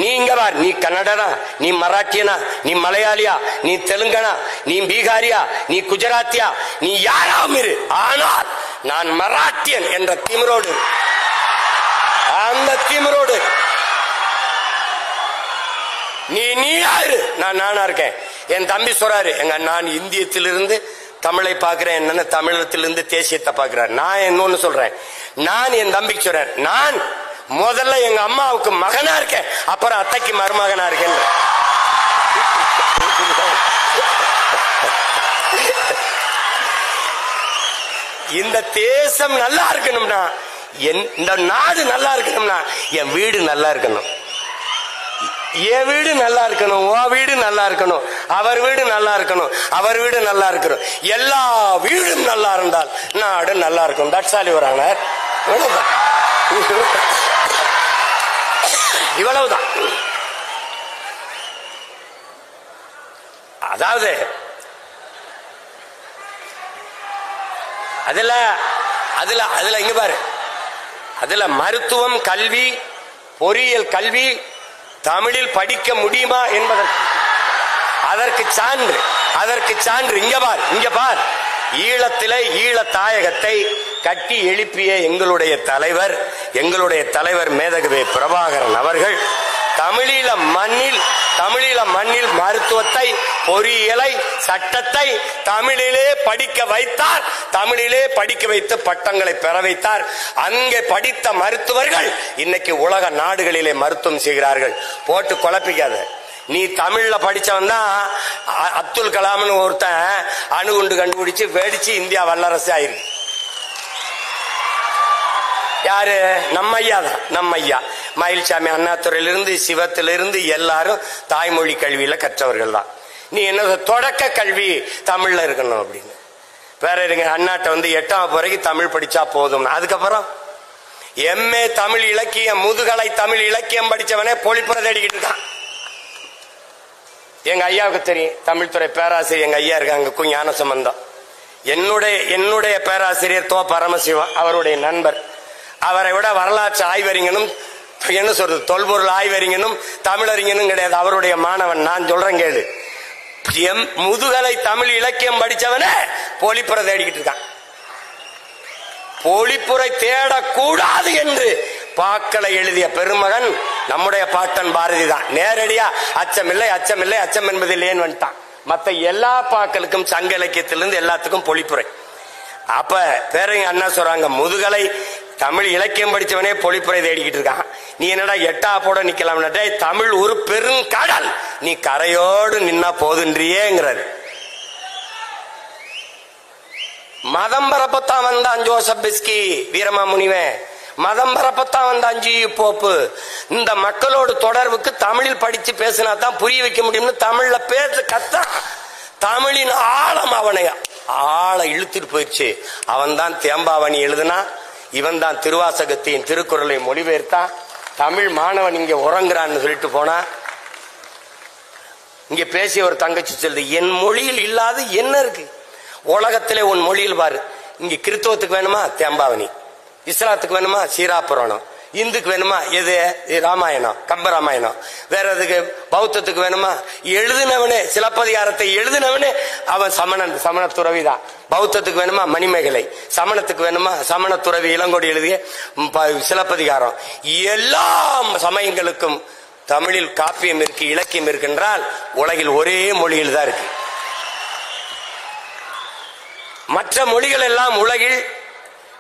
நீங்க பார், நீ கன்னடனா, நீ மராட்டியனா, நீ மலையாளியா, நீ தெலுங்கனா, நீ பீகாரியா, நீ குஜராத்தியா, நீ யாராவும் இரு, ஆனால் நான் மராட்டியன் என்ற திமிரோடு, அந்த திமிரோடு நீ யாரு, நான் நானா இருக்கேன். என் தம்பி சொல்றாரு, நான் இந்தியத்திலிருந்து தமிழை பார்க்கிறேன், என்னன்னு தமிழகத்திலிருந்து தேசியத்தை பார்க்கிறார். நான் இன்னொன்னு சொல்றேன், நான் என் தம்பிக்கு சொல்றேன், நான் முதல்ல எங்க அம்மாவுக்கு மகனா இருக்கேன், அப்புறம் அத்தைக்கு மருமகனா இருக்கேன். இந்த தேசம் நல்லா இருக்கணும்னா, இந்த நாடு நல்லா இருக்கணும்னா, என் வீடு நல்லா இருக்கணும், என் வீடு நல்லா இருக்கணும், உன் வீடு நல்லா இருக்கணும், அவர் வீடு நல்லா இருக்கணும், அவர் வீடு நல்லா இருக்கணும். எல்லா வீடும் நல்லா இருந்தால் நாடு நல்லா இருக்கும். தட்சாலி வராங்க, இவ்வளவுதான். அதாவது அதுல இங்க பாரு, அதுல மருத்துவம் கல்வி, பொறியியல் கல்வி தமிழில் படிக்க முடியுமா என்பதற்கு அதற்கு சான்று இங்க பார். ஈழத்திலே ஈழ தாயகத்தை கட்டி எழுப்பிய எங்களுடைய தலைவர் மேதகவே பிரபாகரன் அவர்கள் தமிழீழ மண்ணில் மருத்துவத்தை, பொறியியலை, சட்டத்தை தமிழிலே படிக்க வைத்தார். தமிழிலே படிக்க வைத்து பட்டங்களை பெற வைத்தார். அங்கே படித்த மருத்துவர்கள் இன்னைக்கு உலக நாடுகளிலே மருத்துவம் செய்கிறார்கள். போட்டு குழப்பிக்காத. நீ தமிழ்ல படிச்சவன் தான் அப்துல் கலாம்னு ஒருத்தன் அணுகுண்டு கண்டுபிடிச்சு வெடிச்சு இந்தியா வல்லரசு ஆயிருக்கு. யாரு? நம்ம ஐயா தான். நம்ம ஐயா மயில்சாமி அண்ணாதுரையிலிருந்து சிவத்திலிருந்து எல்லாரும் தாய்மொழி கல்வியில கற்றவர்கள் தான். நீ என்ன தொடக்க கல்வி தமிழ்ல இருக்கணும் அப்படின்னு வேற இருங்க. அண்ணாட்ட 8ஆம் வரைக்கும் தமிழ் படிச்சா போதும். அதுக்கப்புறம் எம்ஏ தமிழ் இலக்கியம், முதுகலை தமிழ் இலக்கியம் படிச்சவனே பொழிப்புற தேடிக்கிட்டு இருக்கான். எங்க ஐயாவுக்கு தெரியும், தமிழ் துறை பேராசிரியர் எங்க ஐயா இருக்காங்க, ஞான சம்பந்தம். என்னுடைய பேராசிரியர் தோ பரமசிவம், அவருடைய நண்பர். அவரை விட வரலாற்று ஆய்வறிஞனும் என்ன சொல்றது, தொல்பொருள் ஆய்வறிஞனும் தமிழறிஞனும் கிடையாது. அவருடைய மாணவன். நான் சொல்றேன் கேளு. முதுகலை தமிழ் இலக்கியம் படிச்சவனே பொழிப்புற தேடிக்கிட்டு இருக்கான். பொழிப்புரை தேடக்கூடாது என்று பாக்களை எழுதிய பெருமகன் நம்முடைய பாட்டன் பாரதி தான். நேரடியா அச்சமில்லை அச்சமில்லை அச்சம் என்பதில்லைன்னு வந்துட்டான். மற்ற எல்லா பாக்களுக்கும் சங்க இலக்கியத்திலிருந்து எல்லாத்துக்கும் பொழிப்புரை. அப்ப பேரங்க அண்ணா சொல்றாங்க, முதுகலை தமிழ் இலக்கியம் படிச்சவனே பொழிப்புரை தேடிக்கிட்டு இருக்கான். நீ என்னடா எட்டா போட நிக்கலாம்? தமிழ் ஒரு பெருங்கடல், நீ கரையோடு நின்னா போதுன்றியேங்கிறாரு. மதம் பரப்பத்தான் வந்தான் ஜோசப் பிஸ்கி வீரமாமுனிவன், மதம் பரப்பத்தான் வந்தான் ஜி போப்பு. இந்த மக்களோடு தொடர்புக்கு தமிழில் படிச்சு பேசினா தான் புரிய வைக்க முடியும்னு தமிழ்ல பேச கத்தான். தமிழின் ஆழம் அவனை ஆழ இழுத்துட்டு போயிடுச்சு. அவன் தான் தேம்பாவணி எழுதுனா, இவன் தான் திருவாசகத்தையும் திருக்குறளை மொழிபெயர்த்தான். தமிழ் மாணவன் இங்க உறங்குறான்னு சொல்லிட்டு போனா, இங்க பேசிய ஒரு தங்கச்சி சொல்லுது, என் மொழியில் இல்லாத என்ன இருக்கு உலகத்திலே? உன் மொழியில் பாரு. இங்க கிறிஸ்தவத்துக்கு வேணுமா தேம்பாவணி, இஸ்லாத்துக்கு வேணுமா சீராபுராணம், இந்துக்கு வேணுமா எது ராமாயணம் கம்பராமாயணம், வேற எதுக்கு பௌத்தத்துக்கு வேணுமா? எழுதினவனே சிலப்பதிகாரத்தை எழுதினவனே அவன் சமணன், சமண துறவிதான். பௌத்தத்துக்கு வேணுமா மணிமேகலை, சமணத்துக்கு வேணுமா சமண துறவி இளங்கோடி எழுதிய சிலப்பதிகாரம். எல்லா சமயங்களுக்கும் தமிழில் காப்பியம் இருக்கு, இலக்கியம் இருக்கின்றால் உலகில் ஒரே மொழியில் தான் இருக்கு. மற்ற மொழிகள் எல்லாம் உலகில்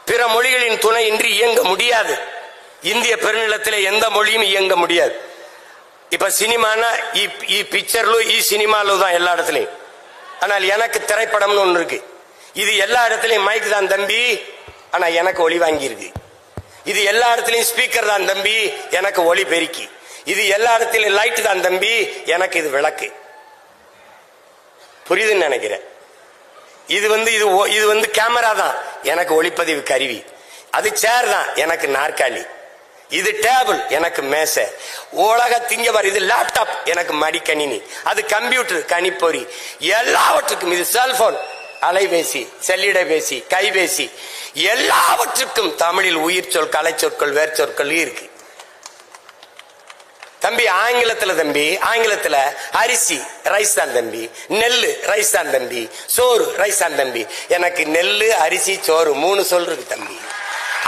பிற மொழிகளின் துணையின்றி இயங்க முடியாது. இந்திய பெருநிலத்திலே எந்த மொழியும் இயங்க முடியாது. இப்ப சினிமானா பிக்சர்லு சினிமாலு தான் எல்லா இடத்துலையும். ஆனால் எனக்கு திரைப்படம்னு ஒண்ணு இருக்கு. இது எல்லா இடத்துலையும் மைக் தான் தம்பி, ஆனா எனக்கு ஒளி வாங்கி இருக்கு. இது எல்லா இடத்துலையும் ஸ்பீக்கர் தான் தம்பி, எனக்கு ஒளி பெருக்கி. இது எல்லா இடத்துலையும் லைட் தான் தம்பி, எனக்கு இது விளக்கு. புரியுதுன்னு நினைக்கிறேன். இது வந்து கேமரா தான், எனக்கு ஒளிப்பதிவு கருவி. அது சேர் தான், எனக்கு நாற்காலி. இது டேபிள், எனக்கு மேசை. உலக திங்கவர் இது லேப்டாப், எனக்கு மடிக்கணினி. அது கம்ப்யூட்டர், கணிப்பொறி. எல்லாவற்றுக்கும் இது செல்போன், அலைபேசி, செல்லிடபேசி, கைபேசி. எல்லாவற்றுக்கும் தமிழில் உயிர் சொல், கலை சொற்கள், வேர் சொற்கள் இருக்கு. தம்பி ஆங்கிலத்துல தம்பி, ஆங்கிலத்துல அரிசி ரைஸ் தான் தம்பி, நெல்லு ரைஸ் தான் தம்பி, சோறு ரைஸ் தான் தம்பி. எனக்கு நெல்லு அரிசி சோறு 3 சொல் இருக்கு தம்பி.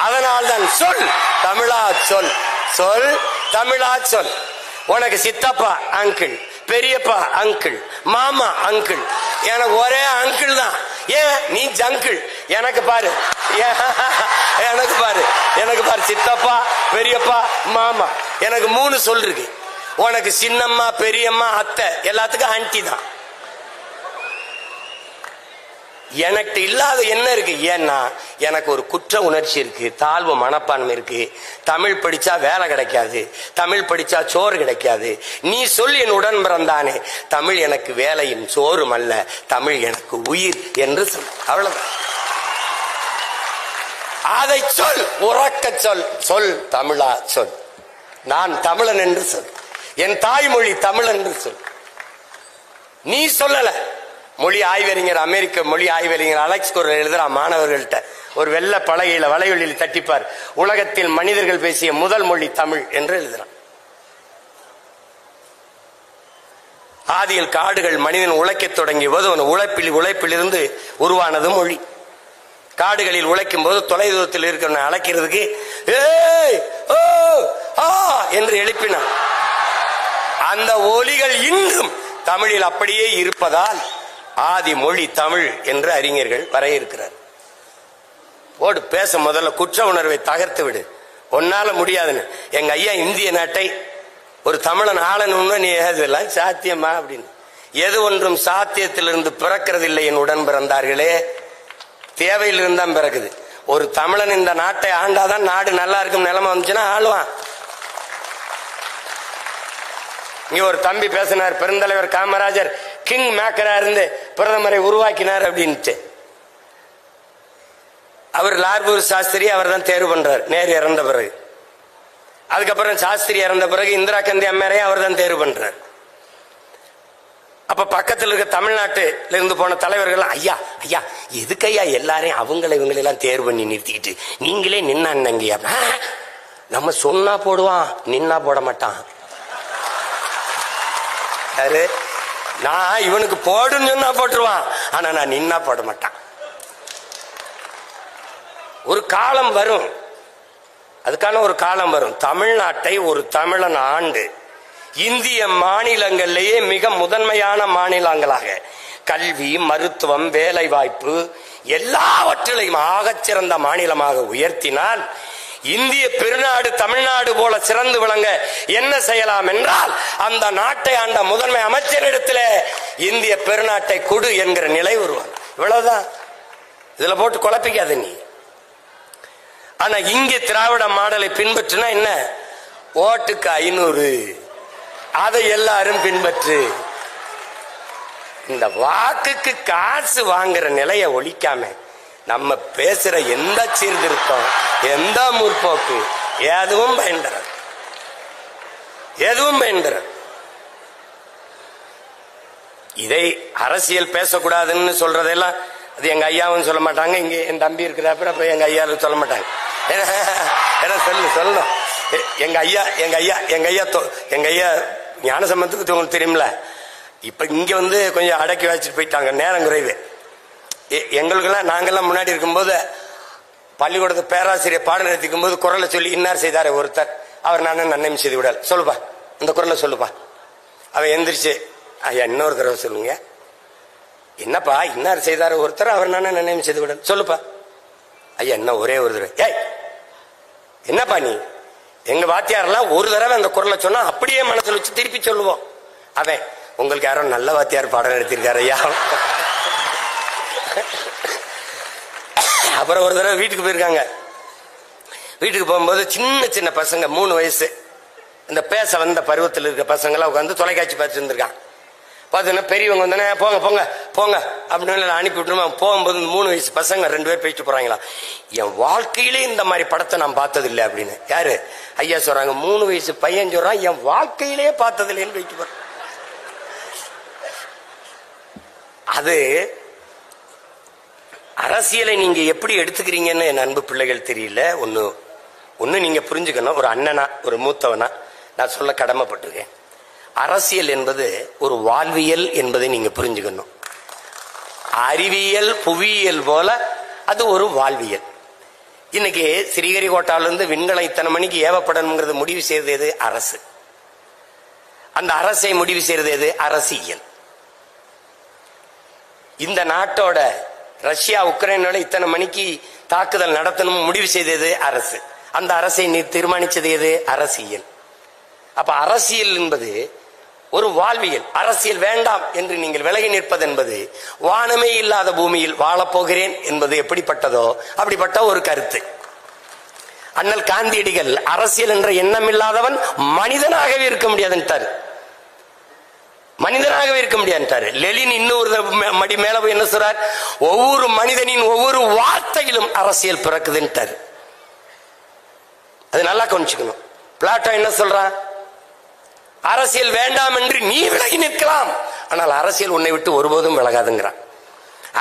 அதனால்தான் சொல் தமிழா சொல், சொல் தமிழா சொல். உனக்கு சித்தப்பா அங்கிள், பெரியப்பா அங்கிள், மாமா அங்கிள். எனக்கு ஒரே அங்கிள் தான். ஏன் நீ ஜங்கிள்? எனக்கு பாரு, எனக்கு பாரு, எனக்கு பாரு, சித்தப்பா பெரியப்பா மாமா, எனக்கு 3 சொல் இருக்கு. உனக்கு சின்னம்மா பெரியம்மா அத்தை, எல்லாத்துக்கும் ஆன்டி தான். எனக்கு இல்லாத என்ன இருக்கு? ஏன்னா எனக்கு ஒரு குற்ற உணர்ச்சி இருக்கு, தாழ்வு மனப்பான்மை இருக்கு. தமிழ் படிச்சா வேலை கிடைக்காது, தமிழ் படிச்சா சோறு கிடைக்காது. நீ சொல் என் உடன் பிறந்தானே, தமிழ் எனக்கு வேலையும் சோறும் அல்ல, தமிழ் எனக்கு உயிர் என்று சொல். அவ்வளவுதான். அதை சொல், உறக்க சொல், சொல் தமிழா சொல். நான் தமிழன் என்று சொல், என் தாய்மொழி தமிழ் என்று சொல். நீ சொல்லல. மொழி ஆய்வறிஞர், அமெரிக்க மொழி ஆய்வறிஞர் அலெக்ஸ் கோரல் எழுதுறா மாணவர்கள்ட்ட, ஒரு வெள்ள பலகையில வலைவெளியில் தட்டிப்பார், உலகத்தில் மனிதர்கள் பேசிய முதல் மொழி தமிழ் என்று எழுதுறான். ஆதியில் காடுகள் மனிதன் உழைக்க தொடங்கிய போது உழைப்பிலிருந்து உருவானது மொழி. காடுகளில் உழைக்கும் போது தொலைதூரத்தில் இருக்கிற அழைக்கிறதுக்கு ஏய் ஓ ஆ என்று எழுப்பினான். அந்த ஒலிகள் இன்றும் தமிழில் அப்படியே இருப்பதால் ஆதி மொழி தமிழ் என்று அறிஞர்கள் வரையறுக்கிறார். ஓடு பேச முதல்ல குற்ற உணர்வை தகர்த்து விடு, ஒன்னால முடியாதுன்னு. எங்க ஐயா இந்திய நாட்டை ஒரு தமிழன் ஆளணும்னு நீ இதெல்லாம் சாத்தியமா அப்படின்னு. எது ஒன்றும் சாத்தியத்திலிருந்து பிறக்கிறதில்லை என் உடன் பிறந்தார்களே, தேவையிலிருந்து தான் பிறக்குது. ஒரு தமிழன் இந்த நாட்டை ஆண்டாதான் நாடு நல்லா இருக்கும் நிலைமை வந்துச்சுன்னா ஆளுவான். இங்க ஒரு தம்பி பேசினார், பெருந்தலைவர் காமராஜர் கிங் மேக்கரா இருந்து பிரதமரை உருவாக்கினார் அப்படின்ட்டு. அவர் லார்பூர் சாஸ்திரி அவர் தான் தேர்வு பண்றார் நேரு இறந்த பிறகு. அதுக்கப்புறம் சாஸ்திரி இறந்த பிறகு இந்திரா காந்தி அம்மையாரையும் அவர் தான் தேர்வு பண்றார். அப்ப பக்கத்தில் இருக்க தமிழ்நாட்டில இருந்து போன தலைவர்கள், ஐயா ஐயா எதுக்கு ஐயா எல்லாரையும் இவங்களெல்லாம் தேர்வு பண்ணி நிறுத்திக்கிட்டு நீங்களே நின்னாங்கய்யா? நம்ம சொன்னா போடுவான், நின்னா போட மாட்டான். நான் இவனுக்கு போடுன்னு சொன்னா போட்டுருவான், ஆனா நான் நின்னா போட மாட்டான். ஒரு காலம் வரும், அதுக்கான ஒரு காலம் வரும். தமிழ்நாட்டை ஒரு தமிழன் ஆண்டு இந்திய மாநிலங்களிலேயே மிக முதன்மையான மாநிலங்களாக கல்வி, மருத்துவம், வேலை வாய்ப்பு எல்லாவற்றிலையும் ஆகச்சிறந்த மாநிலமாக உயர்த்தினால் இந்திய பெருநாடு தமிழ்நாடு போல சிறந்து விளங்க என்ன செய்யலாம் என்றால், அந்த நாட்டை ஆண்ட முதன்மை அமைச்சரிடத்தில் இந்திய பெருநாட்டை கொடு என்கிற நிலை உருவாங்க. இவ்வளவுதான். இதுல போட்டு குழப்பிக்காத நீ. ஆனா இங்கே திராவிட மாடலை பின்பற்றினா என்ன? ஓட்டுக்கு 500, அதை எல்லாரும் பின்பற்று. இந்த வாக்குக்கு காசு வாங்குற நிலையை ஒழிக்காம நம்ம பேசுற எந்த சீர்திருத்தம், எந்த முற்போக்கு எதுவும் பயன்பெறாது, எதுவும் பயன்பெறாது. இதை அரசியல் பேசக்கூடாதுன்னு சொல்றதெல்லாம் அது எங்க ஐயாவும் சொல்ல மாட்டாங்க. இங்க என் தம்பி இருக்கிறப்ப அப்ப எங்க ஐயாவும் சொல்ல மாட்டாங்க. சொல்லணும் எங்க ஐயா ஞானசம்பந்தத்துக்கு உங்களுக்கு தெரியுமில்ல. இப்ப இங்க வந்து கொஞ்சம் அடக்கி வச்சுட்டு போயிட்டாங்க, நேரம் குறைவு. எங்களுக்கெல்லாம் நாங்கெல்லாம் முன்னாடி இருக்கும்போது பள்ளிக்கூடத்து பேராசிரியர் பாடம் நடத்திக்கும் போது குரலை சொல்லி இன்னார் செய்தாரு ஒருத்தர், அவர் நானே நன்மை செய்து விடால் சொல்லுப்பா, இந்த குரலை சொல்லுப்பா. அவன் எந்திரிச்சு, ஐயா இன்னொரு தடவை சொல்லுங்க. என்னப்பா இன்னார் செய்தாரு ஒருத்தர், அவர் நானே நன்மை செய்து விடால் சொல்லுப்பா. ஐயா என்ன ஒரே ஒரு தடவை. ஏய் என்னப்பா நீ? எங்க வாத்தியாரெல்லாம் ஒரு தடவை அந்த குரலை சொன்னா அப்படியே மனசுல வச்சு திருப்பி சொல்லுவோம். அவன் உங்களுக்கு யாரோ நல்ல வாத்தியார் பாடம் நடத்திருக்காரு ஐயா. அப்புறம் ஒரு தடவை வீட்டுக்கு போயிருக்காங்க. வீட்டுக்கு போகும்போது சின்ன சின்ன பசங்க 3 வயசு இந்த பேச வந்த பருவத்தில் இருக்க பசங்களாம் உட்காந்து தொலைக்காட்சி பார்த்துட்டு இருந்திருக்கான். பார்த்தீங்கன்னா பெரியவங்க வந்தோடனே போங்க போங்க போங்க அப்படின்னு அனுப்பி விட்டுருமா. போகும்போது 3 வயசு பசங்க 2 பேர் பேசிட்டு போறாங்களா, என் வாழ்க்கையிலே இந்த மாதிரி படத்தை நான் பார்த்தது இல்லை அப்படின்னு. யாரு? ஐயா சொல்றாங்க. 3 வயசு பையன் சொல்றான், என் வாழ்க்கையிலே பார்த்தது இல்லைன்னு போயிட்டு போறான். அது அரசியலை நீங்க எப்படி எடுத்துக்கிறீங்கன்னு என் அன்பு பிள்ளைகள் தெரியல. ஒண்ணு நீங்க புரிஞ்சுக்கணும். ஒரு அண்ணனா, ஒரு மூத்தவனா நான் சொல்ல கடமைப்பட்டிருக்கேன். அரசியல் என்பது ஒரு வாழ்வியல் என்பதை நீங்க புரிஞ்சுக்கணும். அறிவியல் புவியியல் போல அது ஒரு வாழ்வியல். இன்னைக்கு ஸ்ரீஹரிகோட்டால இருந்து விண்கலம் இத்தனை மணிக்கு ஏவப்படணுங்கிறது முடிவு செய்யறது எது? அரசு. அந்த அரசை முடிவு செய்யறது எது? அரசியல். இந்த நாட்டோட ரஷ்யா உக்ரைனோட இத்தனை மணிக்கு தாக்குதல் நடத்தணும் முடிவு செய்தது அரசு. அந்த அரசை தீர்மானிச்சது எது? அரசியல். அப்ப அரசியல் என்பது ஒரு வாழ்வியல். அரசியல் வேண்டாம் என்று நீங்கள் விலகி நிற்பது என்பது வானமே இல்லாத பூமியில் வாழப்போகிறேன் என்பது எப்படிப்பட்டதோ அப்படிப்பட்ட ஒரு கருத்து. அண்ணல் காந்தியடிகள் அரசியல் என்ற எண்ணம் இல்லாதவன் மனிதனாகவே இருக்க முடியாதுன்ட்டாரு. மனிதனாகவே இருக்க முடியாது. லெனின் இன்னொரு மடி மேல போய் என்ன சொல்றார்? ஒவ்வொரு மனிதனின் ஒவ்வொரு வார்த்தையிலும் அரசியல் பிறக்குதுன்ட்டாரு. அது நல்லா கவனிச்சுக்கணும். பிளாட்டோ என்ன சொல்றான்? அரசியல் வேண்டாம் என்று நீ விலகி நிற்கலாம், ஆனால் அரசியல் உன்னை விட்டு ஒருபோதும் விலகாதுங்கிறான்.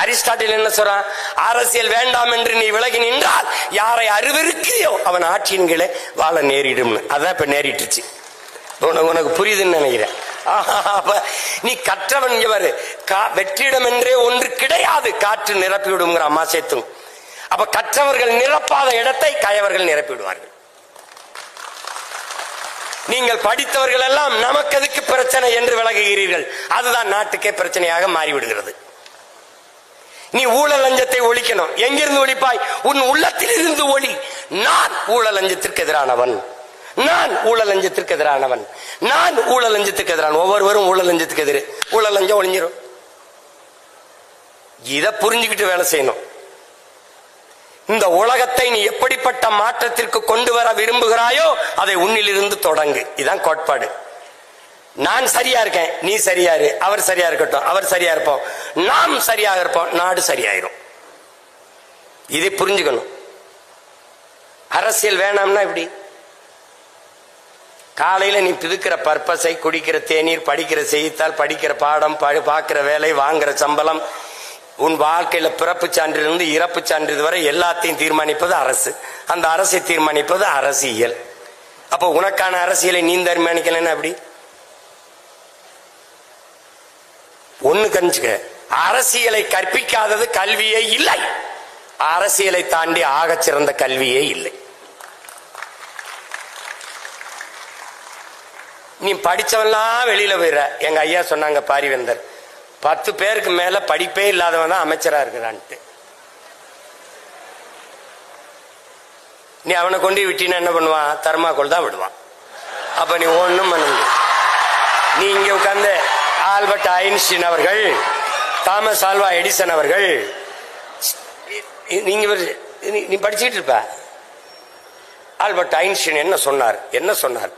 அரிஸ்டாட்டில் என்ன சொல்றான்? அரசியல் வேண்டாம் என்று நீ விலகி நின்றால் யாரை அருவருக்கிறியோ அவன் ஆட்சியின் கீழே வாழ நேரிடும். அதான் இப்ப நேரிட்டுச்சு. உனக்கு புரியுதுன்னு நினைக்கிறேன். நீ கற்றவன் எவரு? வெற்றிடம் என்றே ஒன்று கிடையாது, காற்று நிரப்பிவிடும் அம்மா சேத்தும். அப்ப கற்றவர்கள் நிரப்பாத இடத்தை கயவர்கள் நிரப்பிவிடுவார்கள். நீங்கள் படித்தவர்கள் எல்லாம் நமக்கு எதுக்கு பிரச்சனை என்று விலகுகிறீர்கள். அதுதான் நாட்டுக்கே பிரச்சனையாக மாறிவிடுகிறது. நீ ஊழல் லஞ்சத்தை ஒழிக்கணும். எங்கிருந்து ஒழிப்பாய்? உன் உள்ளத்தில் இருந்து ஒளி. நான் ஊழல் லஞ்சத்திற்கு எதிரானவன், நான் ஊழல் லஞ்சத்திற்கு எதிரானவன், நான் ஊழல் லஞ்சத்துக்கு எதிரான. ஒவ்வொருவரும் ஊழல் லஞ்சத்துக்கு எதிர். ஊழல் லஞ்சம் ஒழிஞ்சிடும். இதை புரிஞ்சுக்கிட்டு வேலை செய்யணும். இந்த உலகத்தை நீ எப்படிப்பட்ட மாற்றத்திற்கு கொண்டு வர விரும்புகிறாயோ அதை உன்னிலிருந்து தொடங்கு. இதுதான் கோட்பாடு. நான் சரியா இருக்கேன், நீ சரியா இரு, அவர் சரியா இருக்கட்டும், அவர் சரியா இருப்போம், நாம் சரியாக இருப்போம், நாடு சரியாயிரும். இதை புரிஞ்சுக்கணும். அரசியல் வேணாம்னா இப்படி காலையில நீ பிதுக்கிற பர்பஸை, குடிக்கிற தேநீர், படிக்கிற செய்தித்தாள், படிக்கிற பாடம், பார்க்கிற வேலை, வாங்குற சம்பளம், உன் வாழ்க்கையில பிறப்பு சான்றிலிருந்து இறப்பு சான்றிதழ் வரை எல்லாத்தையும் தீர்மானிப்பது அரசு. அந்த அரசை தீர்மானிப்பது அரசியல். அப்ப உனக்கான அரசியலை நீ தீர்மானிக்கலன்னா அப்படி ஒண்ணு கணிச்சுக்க. அரசியலை கற்பிக்காதது கல்வியே இல்லை. அரசியலை தாண்டி ஆகச் சிறந்த கல்வியே இல்லை. நீ படிச்சவன்லாம் வெளியில போயிடுற. எங்க ஐயா சொன்னாங்க பாரிவேந்தர், 10 பேருக்கு மேல படிப்பே இல்லாதவன் தான் அமைச்சரா இருக்கிறான்ட்டு. நீ அவனை கொண்டு விட்டினா என்ன பண்ணுவான்? தர்மாக்கோல் தான் விடுவான். அப்ப நீ ஒண்ணும் பண்ண முடியும். நீ இங்க உட்கார்ந்து ஆல்பர்ட் ஐன்ஸ்டீன் அவர்கள், தாமஸ் ஆல்வா எடிசன் அவர்கள், நீ படிச்சுட்டு இருப்ப. ஆல்பர்ட் ஐன்ஸ்டீன் என்ன சொன்னார்?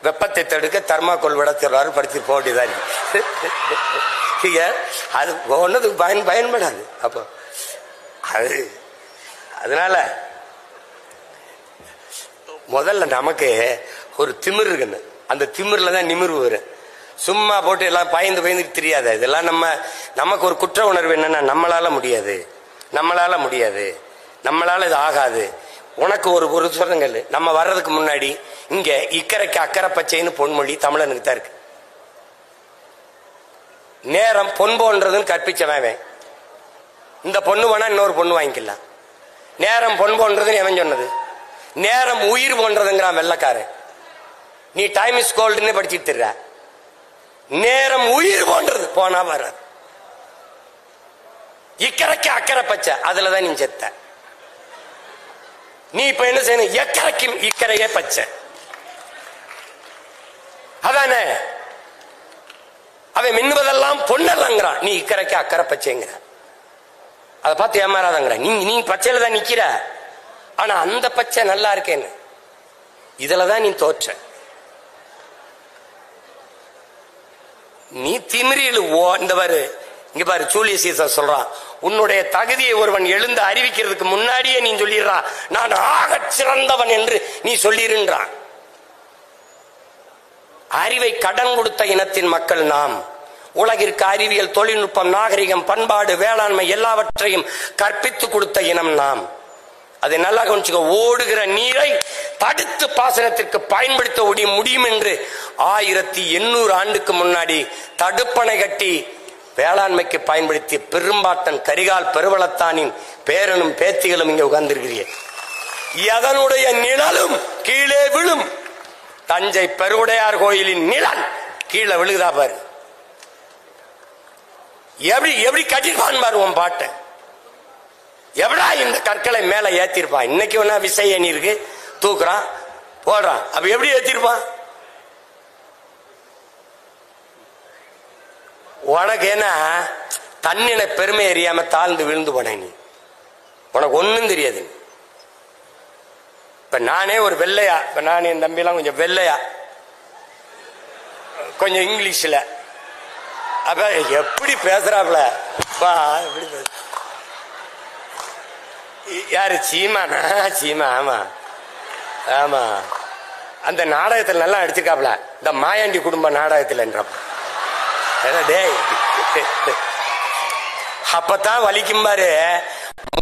வெப்பத்தை தடுக்க தர்மாக்கோல் விட தருவாரு. படிச்சு போட்டிதான் அது ஒன்னதுக்கு பயன்படாது. அப்போ அதனால முதல்ல நமக்கு ஒரு திமிர் இருக்குன்னு, அந்த திமிர்ல தான் நிமிர்வு வரும். சும்மா போட்டு எல்லாம் பயந்துட்டு தெரியாத. இதெல்லாம் நமக்கு ஒரு குற்ற உணர்வு என்னன்னா, நம்மளால முடியாது, நம்மளால இது ஆகாது. உனக்கு ஒரு சொல்லுங்கள். நம்ம வர்றதுக்கு முன்னாடி இங்க இக்கரைக்கு அக்கறை பச்சைன்னு பொன்மொழி தமிழனுக்கு தான் இருக்கு. நேரம் பொன் போன்றதுன்னு கற்பிச்சவன். இந்த பொண்ணு வேணா இன்னொரு பொண்ணு வாங்கிக்கலாம். நேரம் பொன் போன்றதுன்னு எவன் சொன்னது? நேரம் உயிர் போன்றதுங்கிறான் வெள்ளக்காரன். நீ டைம் இஸ் கோல்டுன்னு படிச்சுட்டு இருக்க. நேரம் உயிர் போன்றது, போனா வராது. இக்கரைக்கு அக்கறை பச்சை, அதுலதான் நீ செத்த. நீ இப்ப என்ன செய்யணும்? எக்கரைக்கும் இக்கரையே பச்சை. அதானே அவன் மின்னுவதெல்லாம் பொன்னல்லங்கிறான், நீ இக்கரைக்கு அக்கறை பச்சைங்கிற. அதை பார்த்து ஏமாறாதங்கிற. நீ பச்சையில தான் நிக்கிற. ஆனா அந்த பச்சை நல்லா இருக்கேன்னு இதுலதான் நீ தோற்ற. நீ திமிரியில் இந்த பாரு, இங்க பாரு, ஜூலியஸ் சீசர் சொல்றான், உன்னுடைய தகுதியை ஒருவன் எழுந்து அறிவிக்கிறதுக்கு முன்னாடியே நீ சொல்லிடுறான், நான் ஆக சிறந்தவன் என்று நீ சொல்லிருன்றான். அறிவை கடன் கொடுத்த இனத்தின் மக்கள் நாம். உலகிற்கு அறிவியல், தொழில்நுட்பம், நாகரிகம், பண்பாடு, வேளாண்மை எல்லாவற்றையும் கற்பித்து கொடுத்த இனம் நாம். அதை நல்லா கவனிச்சுக்க. ஓடுகிற நீரை தடுத்து பாசனத்திற்கு பயன்படுத்த முடியும் என்று 1800 ஆண்டுக்கு முன்னாடி தடுப்பணை கட்டி வேளாண்மைக்கு பயன்படுத்திய பெரும்பாட்டன் கரிகால் பெருவளத்தானின் பேரனும் பேத்திகளும் இங்க உட்கார்ந்திருக்கிறீர்கள். எதனுடைய நிழலும் கீழே விழும். தஞ்சை பெருவுடையார் கோயிலின் நிழல் கீழே விழுகுதா பாரு. எப்படி கட்டிருப்பான் பாரு உன் பாட்டை. எவடா இந்த கற்களை மேல ஏத்திருப்பான்? இன்னைக்கு வேணா விசை அணி இருக்கு, தூக்குறான் போடுறான். அப்ப எப்படி ஏத்திருப்பான்? உனக்கு என்ன தன்னின பெருமை அறியாம தாழ்ந்து விழுந்து போன நீ. உனக்கு ஒன்னும் தெரியாது. இப்ப நானே ஒரு வெள்ளையா, இப்ப நான் என் தம்பி எல்லாம் கொஞ்சம் வெள்ளையா, கொஞ்சம் இங்கிலீஷ்ல, அப்ப எப்படி பேசுறாப்ல யாரு? சீமானா? சீமா. ஆமா ஆமா, அந்த நாடகத்தில் நல்லா அடிச்சிருக்காப்ல, இந்த மாயாண்டி குடும்ப நாடகத்தில் என்றப்ப. அப்பதான் வலிக்கும் பாரு.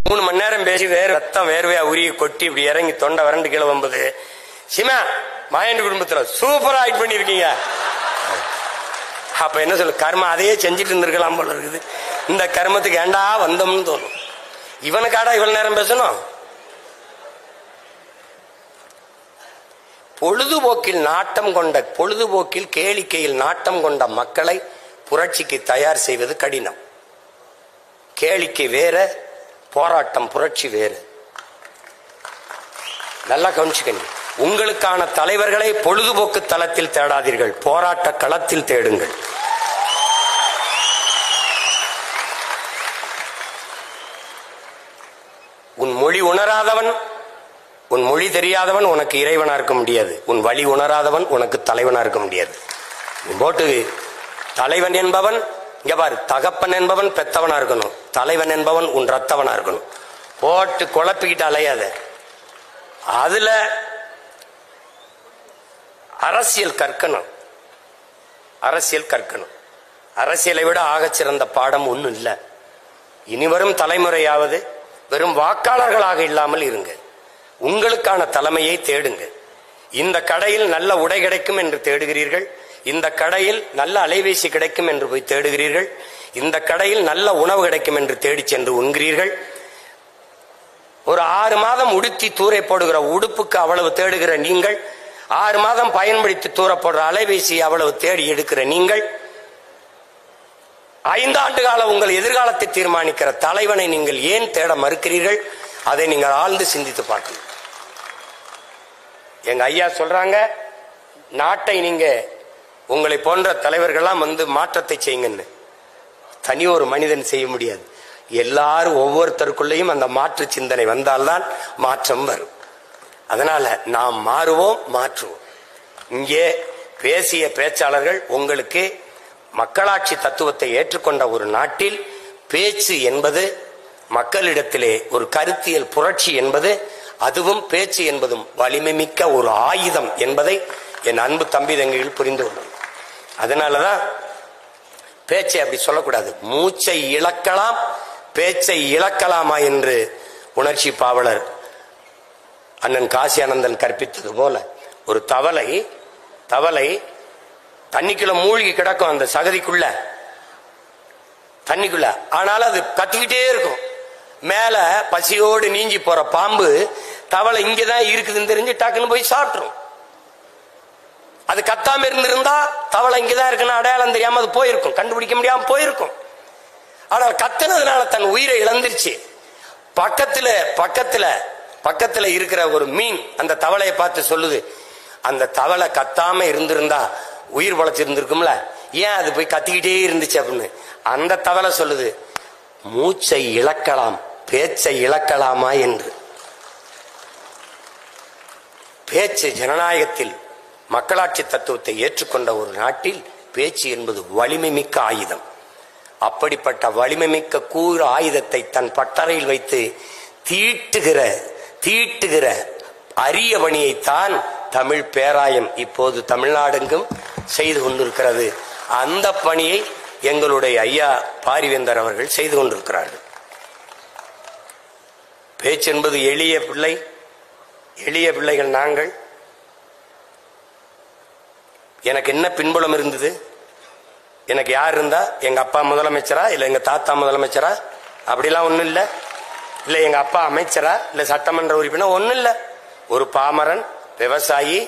3 மணி நேரம் பேசி ரத்தம் வேர்வையா உரிய கொட்டி இப்படி இறங்கி தொண்டை வறண்டு கீழே வம்பது. சீமா, மாயாண்டி குடும்பத்துல சூப்பரா ஆக்ட் பண்ணிருக்கீங்க. அப்ப என்ன சொல்லு, கர்மம் அதையே செஞ்சுட்டு இருந்திருக்கலாம் போல இருக்குது. இந்த கர்மத்துக்கு ஏண்டா வந்தோம்னு தோணும். இவனுக்காடா இவ்வளவு நேரம் பேசணும்? பொழுதுபோக்கில் கேளிக்கையில் நாட்டம் கொண்ட மக்களை புரட்சிக்கு தயார் செய்வது கடினம். கேளிக்கை வேற, போராட்டம் புரட்சி வேறு. நல்லா கவனிச்சுக்கணும். உங்களுக்கான தலைவர்களை பொழுதுபோக்கு தளத்தில் தேடாதீர்கள், போராட்ட களத்தில் தேடுங்கள். உன் மொழி உணராதவன், உன் மொழி தெரியாதவன் உனக்கு இறைவனா இருக்க முடியாது. உன் வழி உணராதவன் உனக்கு தலைவனா இருக்க முடியாது. போட்டு தலைவன் என்பவன் இங்க பாரு, தகப்பன் என்பவன் பெத்தவனா இருக்கணும், தலைவன் என்பவன் உன் ரத்தவனா இருக்கணும். போட்டு குழப்பிக்கிட்டு அலையாத. அதுல அரசியல் கற்கணும். அரசியலை விட ஆகச்சிறந்த பாடம் ஒன்றும் இல்லை. இனிவரும் தலைமுறையாவது வெறும் வாக்காளர்களாக இல்லாமல் இருங்க. உங்களுக்கான தலைமையை தேடுங்க. இந்த கடையில் நல்ல உடை கிடைக்கும் என்று தேடுகிறீர்கள், இந்த கடையில் நல்ல அலைபேசி கிடைக்கும் என்று போய் தேடுகிறீர்கள், இந்த கடையில் நல்ல உணவு கிடைக்கும் என்று தேடி சென்று உண்கிறீர்கள். ஒரு 6 மாதம் உடுத்தி தூரை போடுகிற உடுப்புக்கு அவ்வளவு தேடுகிற நீங்கள், 6 மாதம் பயன்படுத்தி தூர போடுற அலைபேசி அவ்வளவு தேடி எடுக்கிற நீங்கள், 5 ஆண்டு கால உங்கள் எதிர்காலத்தை தீர்மானிக்கிற தலைவனை நீங்கள் ஏன் தேட மறுக்கிறீர்கள்? அதை நீங்கள் ஆழ்ந்து சிந்தித்து பார்க்கணும். எங்க ஐயா சொல்றாங்க, நாட்டை நீங்க உங்களை போன்ற தலைவர்கள்லாம் வந்து மாற்றத்தை செய்யுங்கன்னு. தனி ஒரு மனிதன் செய்ய முடியாது. எல்லாரும் ஒவ்வொருத்தருக்குள்ளேயும் அந்த மாற்று சிந்தனை வந்தால்தான் மாற்றம் வரும். அதனால நாம் மாறுவோம், மாற்றுவோம். இங்கே பேசிய பேச்சாளர்கள் உங்களுக்கு மக்களாட்சி தத்துவத்தை ஏற்றுக்கொண்ட ஒரு நாட்டில் பேச்சு என்பது மக்களிடத்திலே ஒரு கருத்தியல் புரட்சி என்பது, அதுவும் பேச்சு என்பதும் வலிமை மிக்க ஒரு ஆயுதம் என்பதை என் அன்பு தம்பி தங்கைகள் புரிந்து கொள்ளும். அதனாலதான் பேச்சை அப்படி சொல்லக்கூடாது. மூச்சை இழக்கலாம், பேச்சை இழக்கலாமா என்று உணர்ச்சி பாவலர் அண்ணன் காசி ஆனந்தன் கற்பித்தது போல, ஒரு தவளை தண்ணிக்குள்ள மூழ்கி கிடக்கும், அந்த சகதிக்குள்ள தண்ணிக்குள்ள. ஆனாலும் அது கத்திக்கிட்டே இருக்கும். மேல பசியோடு நீஞ்சி போற பாம்பு தவளை இங்கதான் இருக்குதுன்னு தெரிஞ்சு டக்குன்னு போய் சாப்பிட்டுரும். அது கத்தாம இருந்திருந்தா தவளை இங்கதான் இருக்குன்னு அடையாளம் தெரியாம அது போயிருக்கும், கண்டுபிடிக்க முடியாம போயிருக்கும். ஆனால் கத்துனதுனால தன் உயிரை இழந்துருச்சு. பக்கத்துல இருக்கிற ஒரு மீன் அந்த தவளையை பார்த்து சொல்லுது, அந்த தவளை கத்தாம இருந்திருந்தா உயிர் பழச்சிருந்திருக்கும்ல, ஏன் அது போய் கத்திக்கிட்டே இருந்துச்சு அப்படின்னு. அந்த தவளை சொல்லுது, மூச்சை இழக்கலாம், பேச்சை இழக்கலாமா என்று. பேச்சு ஜனநாயகத்தில் மக்களாட்சி தத்துவத்தை ஏற்றுக்கொண்ட ஒரு நாட்டில் பேச்சு என்பது வலிமை மிக்க ஆயுதம். அப்படிப்பட்ட வலிமை மிக்க கூறு ஆயுதத்தை தன் பட்டறையில் வைத்து தீட்டுகிற அரிய பணியைத்தான் தமிழ் பேராயம் இப்போது தமிழ்நாடெங்கும் செய்து கொண்டிருக்கிறது. அந்த பணியை எங்களுடைய ஐயா பாரிவேந்தர் அவர்கள் செய்து கொண்டிருக்கிறார்கள். பேச்சு என்பது எளிய பிள்ளைகள் நாங்கள். எனக்கு என்ன பின்புலம் இருந்தது? எனக்கு யார் இருந்தா? எங்க அப்பா முதலமைச்சரா, இல்ல எங்க தாத்தா முதலமைச்சரா? அப்படிலாம் ஒண்ணும் இல்ல. இல்ல எங்க அப்பா அமைச்சரா, இல்ல சட்டமன்ற உறுப்பினர், ஒண்ணும் இல்ல. ஒரு பாமரன் விவசாயி,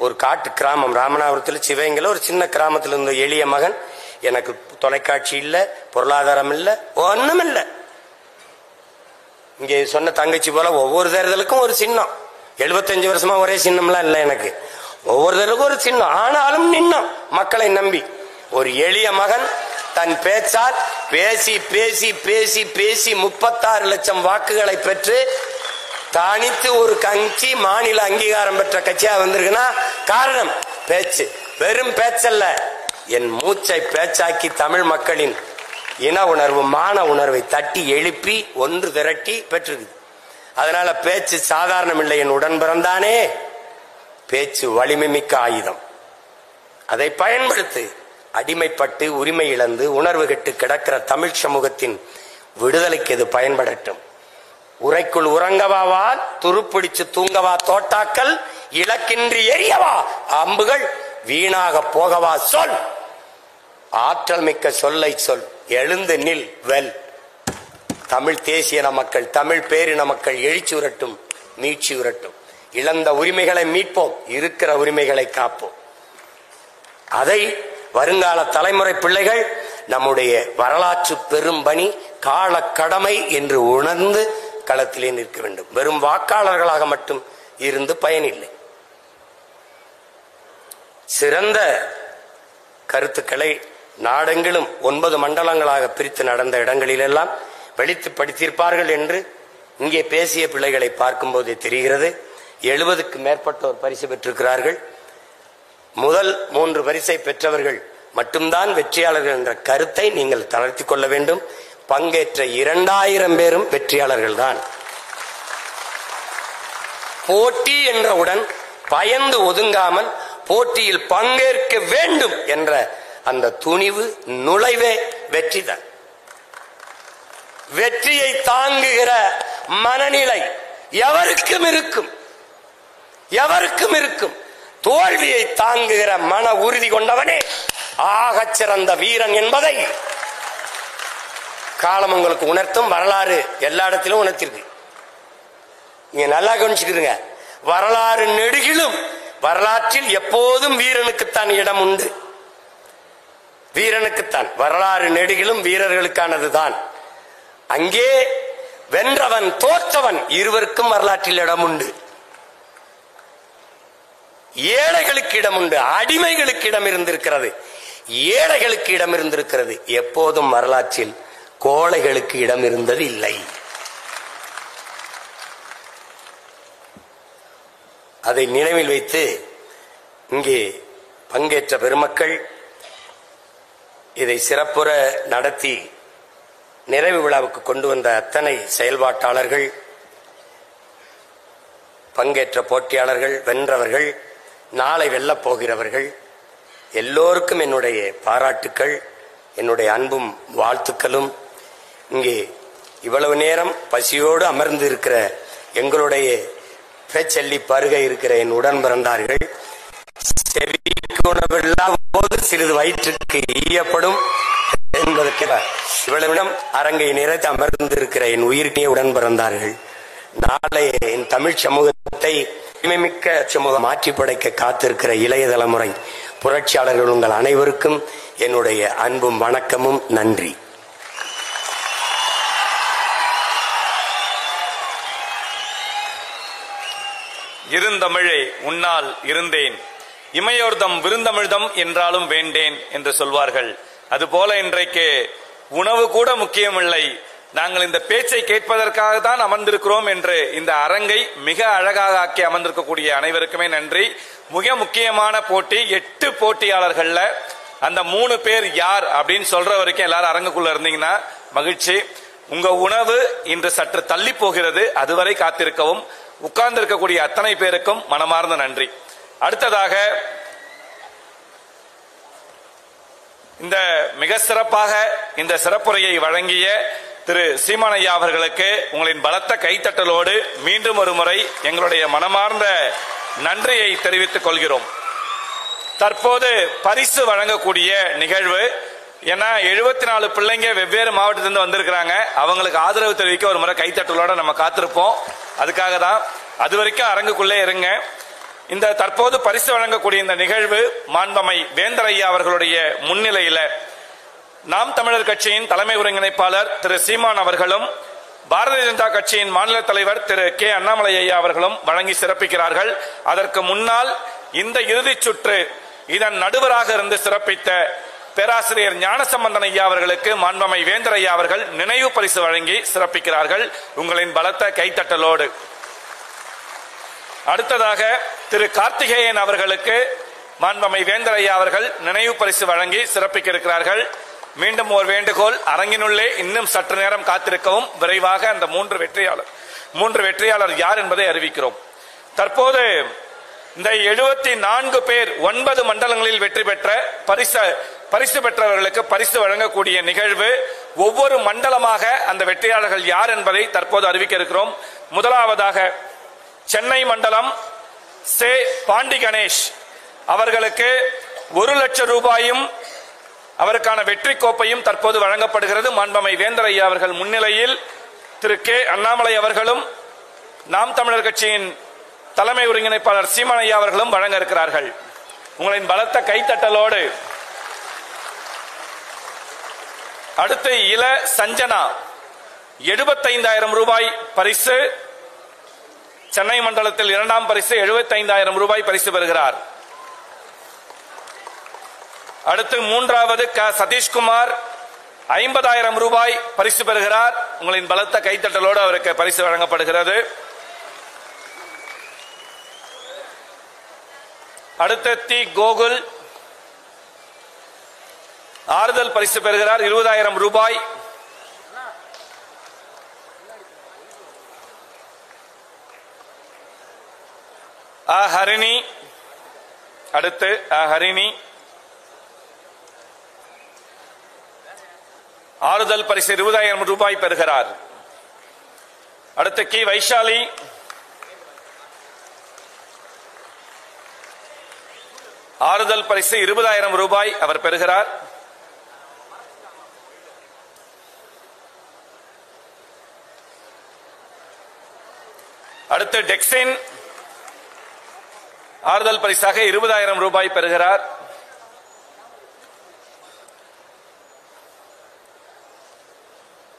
ஒரு காட்டு கிராமம் ராமநாதபுரத்தில் சிவகங்கையில் ஒரு சின்ன கிராமத்தில் இருந்த எளிய மகன். எனக்கு தொலைக்காட்சி இல்ல, பொருளாதாரம் இல்ல, ஒண்ணும் இல்ல. இங்கே சொன்ன தங்கச்சி போல ஒவ்வொரு தேர்தலுக்கும் ஒரு சின்னம். 75 வருஷமா ஒரே சின்னம்லாம் இல்ல எனக்கு. ஒவ்வொரு தேர்தலுக்கும் ஒரு சின்னம். ஆனாலும் நின்னம் மக்களை நம்பி. ஒரு எளிய மகன் தன் பேச்சால் பேசி பேசி பேசி பேசி 36 லட்சம் வாக்குகளை பெற்று தனித்து ஒரு கட்சி மாநில அங்கீகாரம் பெற்ற கட்சியா வந்திருக்குன்னா காரணம் பேச்சு. வெறும் பேச்சல்ல, என் மூச்சை பேச்சாக்கி தமிழ் மக்களின் இன உணர்வு, மான உணர்வை தட்டி எழுப்பி ஒன்று திரட்டி பெற்றிருக்கு. அதனால பேச்சு சாதாரணம் இல்லை. என் உடன் பிறந்தானே, பேச்சு வலிமை மிக்க ஆயுதம். அதை பயன்படுத்தி அடிமைப்பட்டு உரிமை இழந்து உணர்வு கெட்டு கிடக்கிற தமிழ் சமூகத்தின் விடுதலைக்கு இது பயன்படட்டும். உரைக்குள் உறங்கவாவா, துருப்பிடிச்சு தூங்கவா தோட்டாக்கள், இலக்கின்றி எரியவா அம்புகள், வீணாக போகவா சொல், ஆற்றல் மிக்க சொல்லை சொல், எழுந்து நில் வெல். தமிழ் தேசிய மக்கள், தமிழ் பேரின மக்கள் எழுச்சி உரட்டும், மீட்சி உரட்டும். இழந்த உரிமைகளை மீட்போம், இருக்கிற உரிமைகளை காப்போம். அதை வருங்கால தலைமுறை பிள்ளைகள் நம்முடைய வரலாற்று பெரும்பணி கால கடமை என்று உணர்ந்து களத்திலே நிற்க வேண்டும். வெறும் வாக்காளர்களாக மட்டும் இருந்து பயனில்லை. சிறந்த கருத்துக்களை நாடெங்கிலும் 9 மண்டலங்களாக பிரித்து நடந்த இடங்களிலெல்லாம் வெளித்து படித்திருப்பார்கள் என்று இங்கே பேசிய பிள்ளைகளை பார்க்கும் போதே தெரிகிறது. 70க்கு மேற்பட்டோர் பரிசு பெற்றிருக்கிறார்கள். முதல் 3 பரிசை பெற்றவர்கள் மட்டும்தான் வெற்றியாளர்கள் என்ற கருத்தை நீங்கள் தளர்த்தி கொள்ள வேண்டும். பங்கேற்ற 2000 பேரும் வெற்றியாளர்கள் தான். போட்டி என்றவுடன் பயந்து ஒதுங்காமல் போட்டியில் பங்கேற்க வேண்டும் என்ற அந்த துணிவு, நுழைவே வெற்றிதான். வெற்றியை தாங்குகிற மனநிலை எவருக்கும் இருக்கும். தோல்வியை தாங்குகிற மன உறுதி கொண்டவனே ஆகச் சிறந்த வீரன் என்பதை காலம் உங்களுக்கு உணர்த்தும். வரலாறு எல்லா இடத்திலும் உணர்த்திருக்கு. நீங்க நல்லா கவனிச்சுக்கிறீங்க. வரலாறு நெடுகிலும் வரலாற்றில் எப்போதும் வீரனுக்குத்தான் இடம் உண்டு. வீரனுக்குத்தான் வரலாறு நெடுகிலும் வீரர்களுக்கானதுதான். அங்கே வென்றவன் தோற்றவன் இருவருக்கும் வரலாற்றில் இடம் உண்டு. ஏழைகளுக்கு இடம் உண்டு, அடிமைகளுக்கு இடம் இருந்திருக்கிறது, ஏழைகளுக்கு இடம் இருந்திருக்கிறது. எப்போதும் வரலாற்றில் கோழைகளுக்கு இடம் இருந்தது இல்லை. அதை நினைவில் வைத்து இங்கே பங்கேற்ற பெருமக்கள், இதை சிறப்புற நடத்தி நிறைவு விழாவுக்கு கொண்டு வந்த அத்தனை செயல்பாட்டாளர்கள், பங்கேற்ற போட்டியாளர்கள், வென்றவர்கள், நாளை வெல்லப் போகிறவர்கள் எல்லோருக்கும் என்னுடைய பாராட்டுக்கள், என்னுடைய அன்பும் வாழ்த்துக்களும். இங்கே இவ்வளவு நேரம் பசியோடு அமர்ந்து இருக்கிற எங்களுடைய பேச்சல்லி பருகை இருக்கிற என் உடன் பிறந்தார்கள், செவிக்கு உணவில்லாத போது சிறிது வயிற்றுக்கு ஈயப்படும் என்பதற்கு இவ்வளவிடம் அரங்கை நிறைத்து அமர்ந்து இருக்கிற என் உயிர்க்கே உடன் பிறந்தார்கள். நாளை என் தமிழ் சமூகத்தை மிக்க சமூகம் மாற்றி படைக்க காத்திருக்கிற இளைய தலைமுறை புரட்சியாளர்கள் உங்கள் அனைவருக்கும் என்னுடைய அன்பும் வணக்கமும் நன்றி. இருந்தமிழே உன்னால் இருந்தேன், இமையோர்தம் விருந்தமிழ்தம் என்றாலும் வேண்டேன் என்று சொல்வார்கள். அதுபோல இன்றைக்கு உணவு கூட முக்கியமில்லை, நாங்கள் இந்த பேச்சை கேட்பதற்காக தான் அமர்ந்திருக்கிறோம் என்று இந்த அரங்கை மிக அழகாக ஆக்கி அமர்ந்திருக்கக்கூடிய அனைவருக்குமே நன்றி. மிக முக்கியமான போட்டி, 8 போட்டியாளர்கள்ல அந்த 3 பேர் யார் அப்படின்னு சொல்ற வரைக்கும் எல்லாரும் அரங்குக்குள்ள இருந்தீங்கன்னா மகிழ்ச்சி. உங்க உணவு இன்று சற்று தள்ளி போகிறது, அதுவரை காத்திருக்கவும். உட்கார்ந்து இருக்கக்கூடிய அத்தனை பேருக்கும் மனமார்ந்த நன்றி. அடுத்ததாக இந்த மிக சிறப்பாக இந்த சிறப்புரையை வழங்கிய திரு சீமான் ஐயா அவர்களுக்கு உங்களின் பலத்த கைத்தட்டலோடு மீண்டும் ஒரு முறை எங்களுடைய மனமார்ந்த நன்றியை தெரிவித்துக் கொள்கிறோம். தற்போது பரிசு வழங்கக்கூடிய நிகழ்வு, ஏன்னா 74 பிள்ளைங்க வெவ்வேறு மாவட்டத்திலிருந்து வந்திருக்கிறாங்க, அவங்களுக்கு ஆதரவு தெரிவிக்க ஒரு முறை கைத்தட்டலோட நம்ம காத்திருப்போம். அதுக்காக தான், அது வரைக்கும் அரங்குக்குள்ளே இருங்க. இந்த தற்போது பரிசு வழங்கக்கூடிய இந்த நிகழ்வு மாண்பமை வேந்தர் ஐயா அவர்களுடைய முன்னிலையில நாம் தமிழர் கட்சியின் தலைமை ஒருங்கிணைப்பாளர் திரு சீமான் அவர்களும் பாரதிய ஜனதா கட்சியின் மாநில தலைவர் திரு கே அண்ணாமலை ஐயா அவர்களும் வழங்கி சிறப்பிக்கிறார்கள். அதற்கு முன்னால் இந்த இறுதிச் சுற்று இதன் நடுவராக இருந்து சிறப்பித்த பேராசிரியர் ஞானசம்பந்தன் ஐயா அவர்களுக்கு மாண்பமை வேந்தர் ஐயா அவர்கள் நினைவு பரிசு வழங்கி சிறப்பிக்கிறார்கள். உங்களின் பலத்த கைத்தட்டலோடு அடுத்ததாக திரு கார்த்திகேயன் அவர்களுக்கு மாண்பமை வேந்தர் ஐயா அவர்கள் நினைவு பரிசு வழங்கி சிறப்பிக்க இருக்கிறார்கள். மீண்டும் ஒரு வேண்டுகோள், அரங்கினுள்ளே இன்னும் சற்று நேரம் காத்திருக்கவும். விரைவாக அந்த 3 வெற்றியாளர் யார் என்பதை அறிவிக்கிறோம். தற்போது இந்த 74 பேர் 9 மண்டலங்களில் வெற்றி பெற்ற பரிசு பெற்றவர்களுக்கு பரிசு வழங்கக்கூடிய நிகழ்வு. ஒவ்வொரு மண்டலமாக அந்த வெற்றியாளர்கள் யார் என்பதை தற்போது அறிவிக்க இருக்கிறோம். முதலாவதாக சென்னை மண்டலம் சே பாண்டி கணேஷ் அவர்களுக்கு 1 லட்சம் ரூபாயும் அவருக்கான வெற்றி கோப்பையும் தற்போது வழங்கப்படுகிறது. மாண்பமை வேந்தர் ஐயா அவர்கள் முன்னிலையில் திரு கே அண்ணாமலை அவர்களும் நாம் தமிழர் கட்சியின் தலைமை ஒருங்கிணைப்பாளர் சீமான் ஐயா அவர்களும் வழங்க இருக்கிறார்கள். உங்களின் பலத்த கைத்தட்டலோடு அடுத்து இள சஞ்சனா 75,000 ரூபாய் பரிசு, சென்னை மண்டலத்தில் 2ஆம் பரிசு 75,000 ரூபாய் பரிசு பெறுகிறார். அடுத்து 3வது க சதீஷ்குமார் 50,000 ரூபாய் பரிசு பெறுகிறார். உங்களின் பலத்த கைத்தட்டலோடு அவருக்கு பரிசு வழங்கப்படுகிறது. அடுத்து தி கோகுல் ஆறுதல் பரிசு பெறுகிறார் 20,000 ரூபாய். ஹரிணி அடுத்து ஹரிணி ஆறுதல் பரிசு 20,000 ரூபாய் பெறுகிறார். அடுத்து கி வைஷாலி ஆறுதல் பரிசு 20,000 ரூபாய் அவர் பெறுகிறார். அடுத்து டெக்ஸின் ஆறுதல் பரிசாக 20,000 ரூபாய் பெறுகிறார்.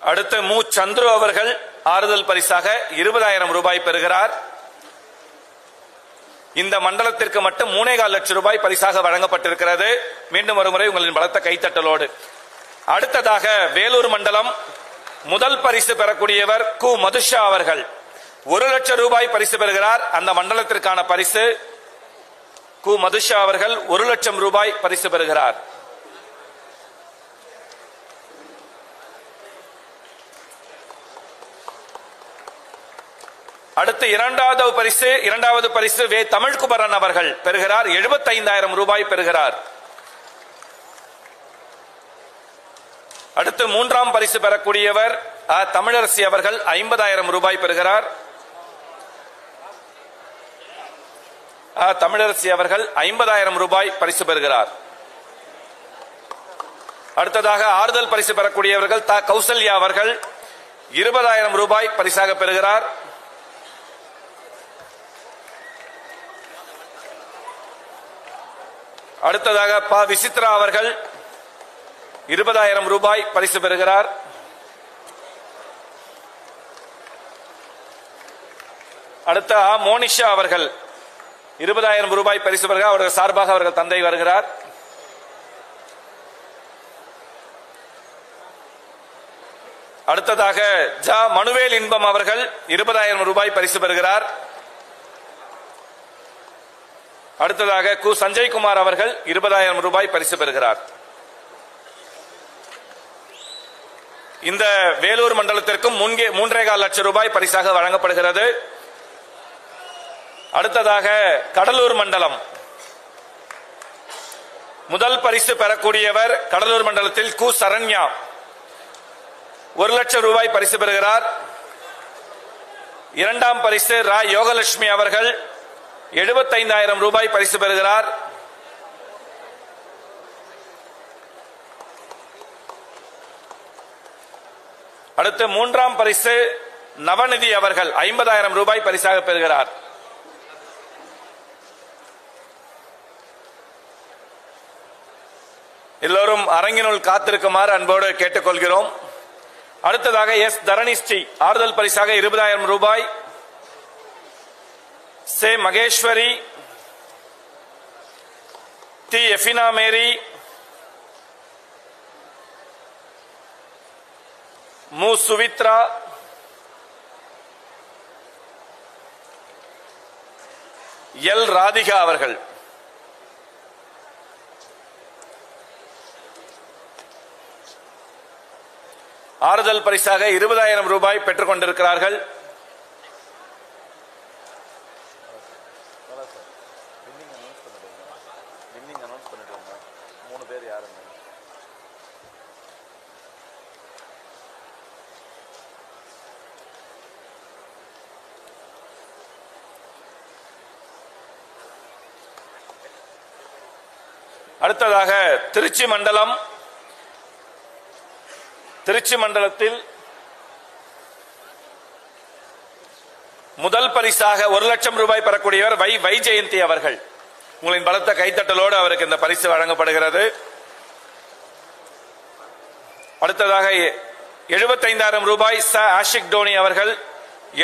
அடுத்து மு சந்துரு அவர்கள் ஆறுதல் பரிசாக 20,000 ரூபாய் பெறுகிறார். இந்த மண்டலத்திற்கு மட்டும் 3.25 லட்சம் ரூபாய் பரிசாக வழங்கப்பட்டிருக்கிறது. மீண்டும் ஒருமுறை உங்களின் பலத்த கைத்தட்டலோடு. அடுத்ததாக வேலூர் மண்டலம் முதல் பரிசு பெறக்கூடியவர் கு மதுஷா அவர்கள் 1 லட்சம் ரூபாய் பரிசு பெறுகிறார். அந்த மண்டலத்திற்கான பரிசு கு மதுஷா அவர்கள் 1 லட்சம் ரூபாய் பரிசு பெறுகிறார். அடுத்து இரண்டாவது பரிசு வே தமிழ்குமரன் அவர்கள் பெறுகிறார். 75,000 ரூபாய் பெறுகிறார். அடுத்து மூன்றாம் பரிசு பெறக்கூடியவர் தமிழரசி அவர்கள் 50,000 ரூபாய் பெறுகிறார். தமிழரசி அவர்கள் 50,000 ரூபாய் பரிசு பெறுகிறார். அடுத்ததாக ஆறுதல் பரிசு பெறக்கூடியவர்கள் கௌசல்யா அவர்கள் 20,000 ரூபாய் பரிசாக பெறுகிறார். அடுத்ததாக விசித்ரா அவர்கள் 20,000 ரூபாய் பரிசு பெறுகிறார். அடுத்த மோனிஷா அவர்கள் 20,000 ரூபாய் பரிசு பெறுகிறார். அவர்கள் சார்பாக அவர்கள் தந்தை வருகிறார். அடுத்ததாக மனுவேல் இன்பம் அவர்கள் 20,000 ரூபாய் பரிசு பெறுகிறார். அடுத்ததாக கு சஞ்சய்குமார் அவர்கள் 20,000 ரூபாய் பரிசு பெறுகிறார். இந்த வேலூர் மண்டலத்திற்கும் 3.25 லட்சம் ரூபாய் பரிசாக வழங்கப்படுகிறது. அடுத்ததாக கடலூர் மண்டலம் முதல் பரிசு பெறக்கூடியவர் கடலூர் மண்டலத்தில் கு சரண்யா 1 லட்சம் ரூபாய் பரிசு பெறுகிறார். இரண்டாம் பரிசு ரா யோகலட்சுமி அவர்கள் 75,000 ரூபாய் பரிசு பெறுகிறார். அடுத்து மூன்றாம் பரிசு நவநிதி அவர்கள் 50,000 ரூபாய் பரிசாக பெறுகிறார். எல்லோரும் அரங்கினுள் காத்திருக்குமாறு அன்போடு கேட்டுக்கொள்கிறோம். அடுத்ததாக எஸ் தரணிஸ்ரீ ஆறுதல் பரிசாக 20,000 ரூபாய். சே மகேஸ்வரி, டி எஃபினா மேரி, மு சுவித்ரா, எல் ராதிகா அவர்கள் ஆறுதல் பரிசாக 20,000 ரூபாய் பெற்றுக் கொண்டிருக்கிறார்கள். அடுத்ததாக திருச்சி மண்டலத்தில் முதல் பரிசாக 1 லட்சம் ரூபாய் பெறக்கூடியவர் வை ஜெயந்தி அவர்கள். உங்களின் பலத்த கைத்தட்டலோடு அவருக்கு இந்த பரிசு வழங்கப்படுகிறது. அடுத்ததாக 75,000 ரூபாய் ச ஆஷிக் டோனி அவர்கள்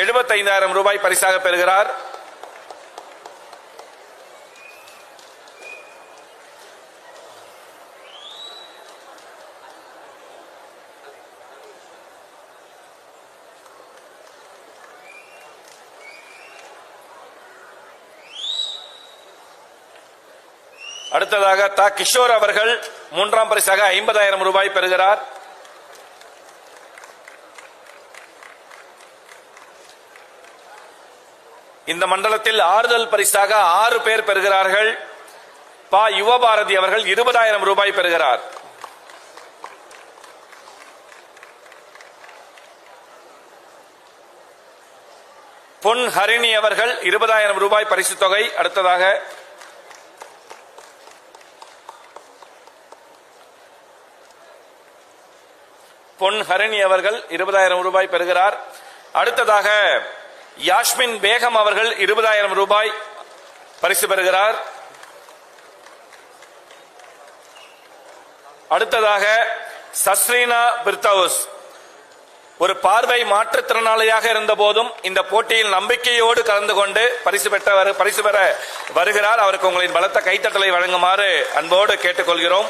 75,000 ரூபாய் பரிசாக பெறுகிறார். அடுத்ததாக கிஷோர் அவர்கள் மூன்றாம் பரிசாக 50,000 ரூபாய் பெறுகிறார். இந்த மண்டலத்தில் ஆறுதல் பரிசாக 6 பேர் பெறுகிறார்கள். யுவபாரதி அவர்கள் 20,000 ரூபாய் பெறுகிறார். பொன் ஹரிணி அவர்கள் 20,000 ரூபாய் பரிசு தொகை. அடுத்ததாக பொன் ஹரிணி அவர்கள் 20,000 ரூபாய் பெறுகிறார். அடுத்ததாக யாஸ்மின் பேகம் அவர்கள் 20,000 ரூபாய் பரிசு பெறுகிறார். அடுத்ததாக சஸ்ரீனா பிர்தவுஸ் ஒரு பார்வை மாற்றுத்திறனாளியாக இருந்த போதும் இந்த போட்டியில் நம்பிக்கையோடு கலந்து கொண்டு பரிசு பெற வருகிறார். அவருக்கு உங்களின் பலத்த கைத்தட்டலை வழங்குமாறு அன்போடு கேட்டுக்கொள்கிறோம்.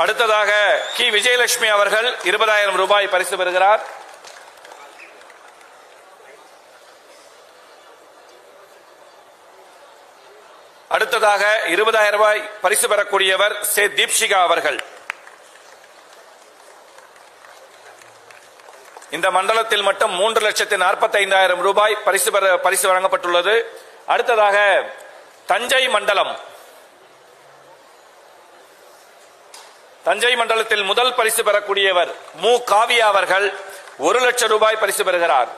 அடுத்ததாக கி விஜயலட்சுமி அவர்கள் 20,000 ரூபாய் பரிசு பெறுகிறார். அடுத்ததாக 20,000 ரூபாய் பரிசு பெறக்கூடியவர் சே தீப்ஷிகா அவர்கள். இந்த மண்டலத்தில் மட்டும் 3,45,000 ரூபாய் பரிசு வழங்கப்பட்டுள்ளது. அடுத்ததாக தஞ்சை மண்டலத்தில் முதல் பரிசு பெறக்கூடியவர் மு காவியா அவர்கள் 1,00,000 ரூபாய் பரிசு பெறுகிறார்.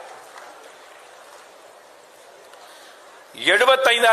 75,000